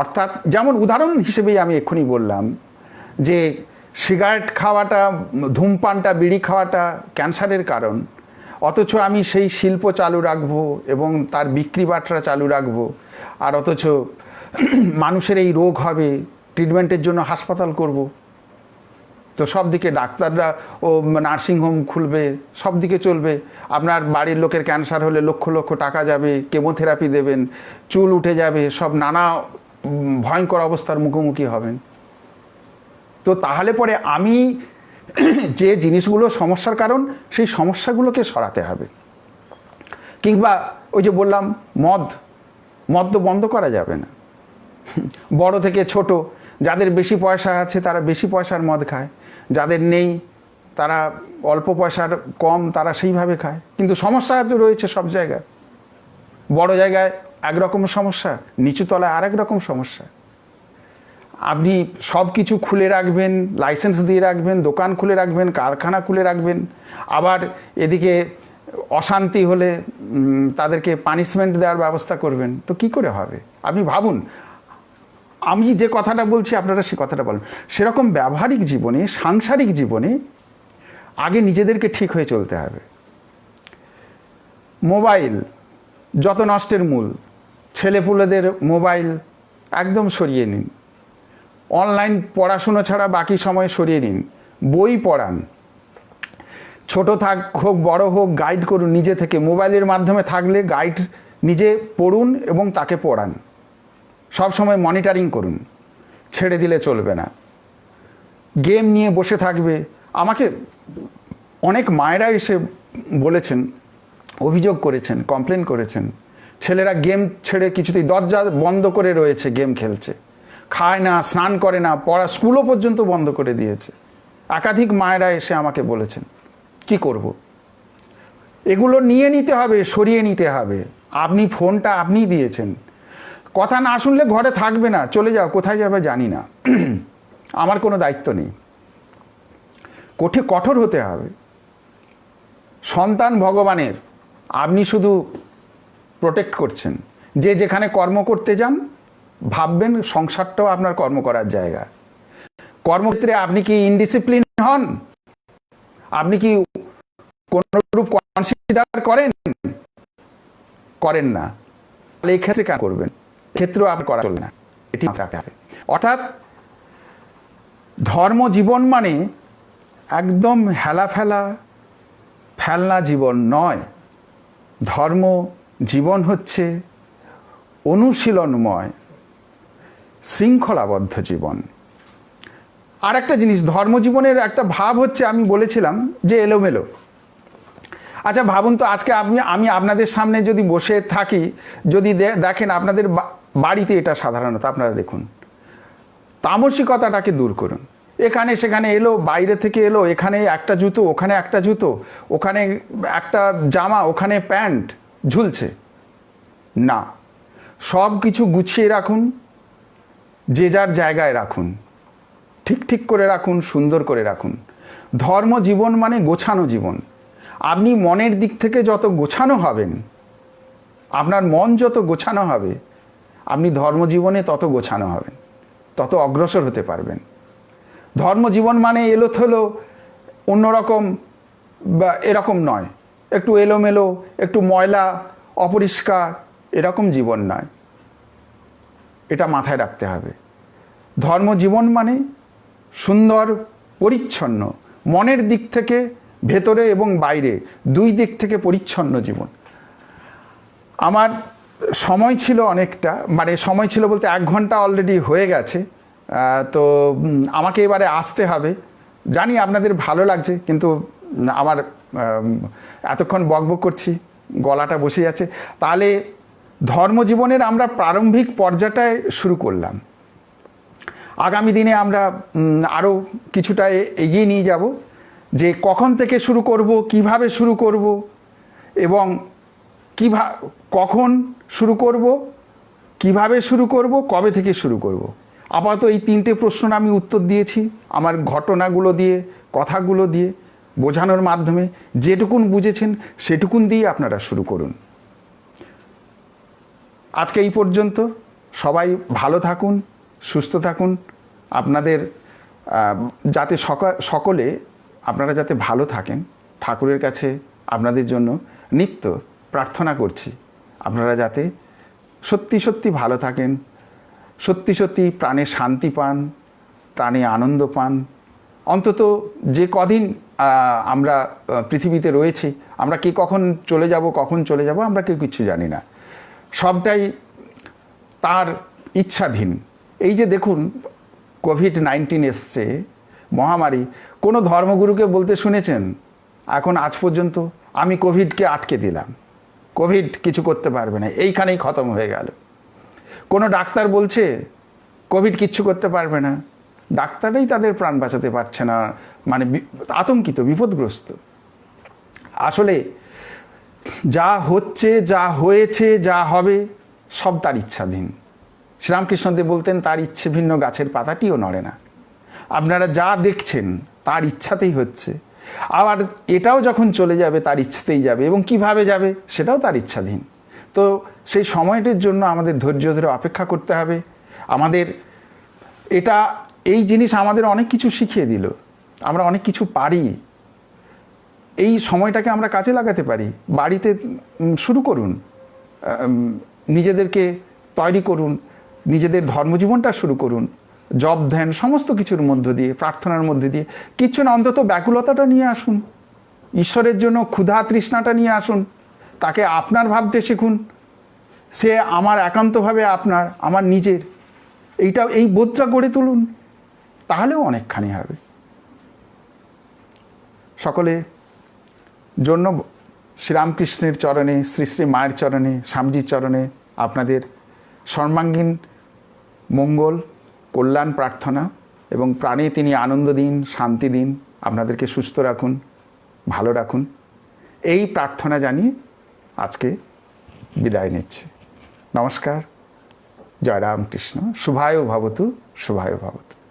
অর্থাৎ যেমন উদাহরণ হিসেবেই আমি এক্ষুনি বললাম যে সিগারেট খাওয়াটা, ধূমপানটা, বিড়ি খাওয়াটা ক্যান্সারের কারণ, অথচ আমি সেই শিল্প চালু রাখবো এবং তার বিক্রি বাট্রা চালু রাখবো, আর অথচ মানুষের এই রোগ হবে, ট্রিটমেন্টের জন্য হাসপাতাল করব, তো সব দিকে ডাক্তাররা ও নার্সিংহোম খুলবে, সব দিকে চলবে। আপনার বাড়ির লোকের ক্যান্সার হলে লক্ষ লক্ষ টাকা যাবে, কেমোথেরাপি দেবেন, চুল উঠে যাবে, সব নানা ভয়ঙ্কর অবস্থার মুখোমুখি হবেন। তো তাহলে পরে আমি যে জিনিসগুলো সমস্যার কারণ, সেই সমস্যাগুলোকে সরাতে হবে। কিংবা ওই যে বললাম মদ তো বন্ধ করা যাবে না। বড় থেকে ছোট, যাদের বেশি পয়সা আছে তারা বেশি পয়সার মদ খায়, যাদের নেই তারা অল্প পয়সার কম, তারা সেইভাবে খায়। কিন্তু সমস্যা তো রয়েছে সব জায়গায়। বড় জায়গায় একরকম সমস্যা, নিচু তলায় আর এক রকম সমস্যা। আপনি সব কিছু খুলে রাখবেন, লাইসেন্স দিয়ে রাখবেন, দোকান খুলে রাখবেন, কারখানা খুলে রাখবেন, আবার এদিকে অশান্তি হলে তাদেরকে পানিশমেন্ট দেওয়ার ব্যবস্থা করবেন, তো কি করে হবে? আপনি ভাবুন, আমি যে কথাটা বলছি আপনারা সে কথাটা বলেন। সেরকম ব্যবহারিক জীবনে, সাংসারিক জীবনে আগে নিজেদেরকে ঠিক হয়ে চলতে হবে। মোবাইল যত নষ্টের মূল, ছেলেপুলেদের মোবাইল একদম সরিয়ে নিন, অনলাইন পড়াশুনো ছাড়া বাকি সময় সরিয়ে নিন, বই পড়ান, ছোট থাক হোক বড় হোক গাইড করুন নিজে থেকে। মোবাইলের মাধ্যমে থাকলে গাইড নিজে পড়ুন এবং তাকে পড়ান, সব সময় মনিটরিং করুন, ছেড়ে দিলে চলবে না। গেম নিয়ে বসে থাকবে, আমাকে অনেক মায়েরা এসে বলেছেন, অভিযোগ করেছেন, কমপ্লেন করেছেন, ছেলেরা গেম ছেড়ে কিছুতেই দরজা বন্ধ করে রয়েছে, গেম খেলছে, খায় না, স্নান করে না, পড়া স্কুলও পর্যন্ত বন্ধ করে দিয়েছে। একাধিক মায়েরা এসে আমাকে বলেছেন, কি করব? এগুলো নিয়ে নিতে হবে, সরিয়ে নিতে হবে। আপনি ফোনটা আপনিই দিয়েছেন, কথা না শুনলে ঘরে থাকবে না, চলে যাও, কোথায় যাবে জানি না, আমার কোনো দায়িত্ব নেই। কঠোর হতে হবে। সন্তান ভগবানের, আপনি শুধু প্রোটেক্ট করছেন। যে যেখানে কর্ম করতে যান ভাববেন সংসারটাও আপনার কর্ম করার জায়গা। কর্মক্ষেত্রে আপনি কি ইনডিসিপ্লিন হন? আপনি কি কোনরূপ কনসিডার করেন না? তাহলে এই ক্ষেত্রে কাজ করবেন, ক্ষেত্রেও আপনি করা চলবে না, এটি রাখতে হবে। অর্থাৎ ধর্ম জীবন মানে একদম হেলাফেলা ফেলনা জীবন নয়। ধর্ম জীবন হচ্ছে অনুশীলনময় শৃঙ্খলাবদ্ধ জীবন। আর একটা জিনিস, ধর্মজীবনের একটা ভাব হচ্ছে, আমি বলেছিলাম যে এলোমেলো। আচ্ছা ভাবুন তো, আজকে আমি আপনাদের সামনে যদি বসে থাকি, যদি দেখেন আপনাদের বাড়িতে, এটা সাধারণত আপনারা দেখুন, তামসিকতাটাকে দূর করুন। এখানে সেখানে এলো, বাইরে থেকে এলো, এখানে একটা জুতো, ওখানে একটা জুতো, ওখানে একটা জামা, ওখানে প্যান্ট ঝুলছে না। সব কিছু গুছিয়ে রাখুন, যে যার জায়গায় রাখুন, ঠিক করে রাখুন, সুন্দর করে রাখুন। ধর্ম জীবন মানে গোছানো জীবন। আপনি মনের দিক থেকে যত গোছানো হবেন, আপনার মন যত গোছানো হবে, আপনি ধর্মজীবনে তত গোছানো হবেন, তত অগ্রসর হতে পারবেন। ধর্মজীবন মানে এলোথেলো অন্যরকম বা এরকম নয়, একটু এলোমেলো, একটু ময়লা, অপরিষ্কার, এরকম জীবন নয়। এটা মাথায় রাখতে হবে। ধর্মজীবন মানে সুন্দর, পরিচ্ছন্ন, মনের দিক থেকে, ভেতরে এবং বাইরে দুই দিক থেকে পরিচ্ছন্ন জীবন। আমার সময় ছিল অনেকটা, মানে সময় ছিল বলতে 1 ঘন্টা অলরেডি হয়ে গেছে, তো আমাকে এবারে আসতে হবে। জানি আপনাদের ভালো লাগছে, কিন্তু আমার এতক্ষণ বকবক করছি, গলাটা বসে যাচ্ছে। তাহলে ধর্মজীবনের আমরা প্রারম্ভিক পর্যায়টায় শুরু করলাম। আগামী দিনে আমরা আরও কিছুটা এগিয়ে নিয়ে যাব, যে কখন থেকে শুরু করব, কিভাবে শুরু করব, এবং কখন শুরু করব, কিভাবে শুরু করব, কবে থেকে শুরু করব। আপাতত এই 3টে প্রশ্ন আমি উত্তর দিয়েছি আমার ঘটনাগুলো দিয়ে, কথাগুলো দিয়ে, বোঝানোর মাধ্যমে। যেটুকুন বুঝেছেন সেটুকুন দিয়ে আপনারা শুরু করুন। আজকে এই পর্যন্ত। সবাই ভালো থাকুন, সুস্থ থাকুন। আপনাদের যাতে সকলে আপনারা যাতে ভালো থাকেন, ঠাকুরের কাছে আপনাদের জন্য নিত্য প্রার্থনা করছি। আপনারা যাতে সত্যি সত্যি ভালো থাকেন, সত্যি সত্যি প্রাণে শান্তি পান, প্রাণে আনন্দ পান। অন্তত যে কদিন আমরা পৃথিবীতে রয়েছি, আমরা কে কখন চলে যাব আমরা কেউ কিছু জানি না। সবটাই তার ইচ্ছাধীন। এই যে দেখুন, কোভিড-19 এসছে, মহামারী, কোনো ধর্মগুরুকে বলতে শুনেছেন এখন আজ পর্যন্ত আমি কোভিডকে আটকে দিলাম, কোভিড কিছু করতে পারবে না, এইখানেই খতম হয়ে গেল? কোনো ডাক্তার বলছে কোভিড কিচ্ছু করতে পারবে না? ডাক্তাররাই তাদের প্রাণ বাঁচাতে পারছে না, মানে আতঙ্কিত, বিপদগ্রস্ত। আসলে যা হচ্ছে, যা হয়েছে, যা হবে, সব তার ইচ্ছাধীন। শ্রীরামকৃষ্ণদেব বলতেন, তার ইচ্ছে ভিন্ন গাছের পাতাটিও নড়ে না। আপনারা যা দেখছেন তার ইচ্ছাতেই হচ্ছে। আবার এটাও যখন চলে যাবে তার ইচ্ছাতেই যাবে, এবং কিভাবে যাবে সেটাও তার ইচ্ছাধীন। তো সেই সময়টির জন্য আমাদের ধৈর্য ধরে অপেক্ষা করতে হবে। আমাদের এই জিনিস আমাদের অনেক কিছু শিখিয়ে দিল, আমরা অনেক কিছু পারি। এই সময়টাকে আমরা কাজে লাগাতে পারি। বাড়িতে শুরু করুন, নিজেদেরকে তৈরি করুন, নিজেদের ধর্মজীবনটা শুরু করুন, জপ ধ্যান সমস্ত কিছুর মধ্য দিয়ে, প্রার্থনার মধ্যে দিয়ে। কিচ্ছু না, অন্তত ব্যাকুলতাটা নিয়ে আসুন, ঈশ্বরের জন্য ক্ষুধা তৃষ্ণাটা নিয়ে আসুন, তাকে আপনার ভাবতে শিখুন। সে আমার একান্তভাবে আপনার, আমার নিজের, এই বোধটা গড়ে তুলুন, তাহলেও অনেকখানি হবে। সকলে জন্য শ্রীরামকৃষ্ণের চরণে, শ্রী শ্রী মায়ের চরণে, স্বামীজির চরণে আপনাদের সর্বাঙ্গীন মঙ্গল, কল্যাণ প্রার্থনা, এবং প্রাণে তিনি আনন্দ দিন, শান্তি দিন, আপনাদেরকে সুস্থ রাখুন, ভালো রাখুন। এই প্রার্থনা জানিয়ে আজকে বিদায় নিচ্ছি। নমস্কার। জয় রামকৃষ্ণ। শুভায় ভবতু, শুভায় ভবতু।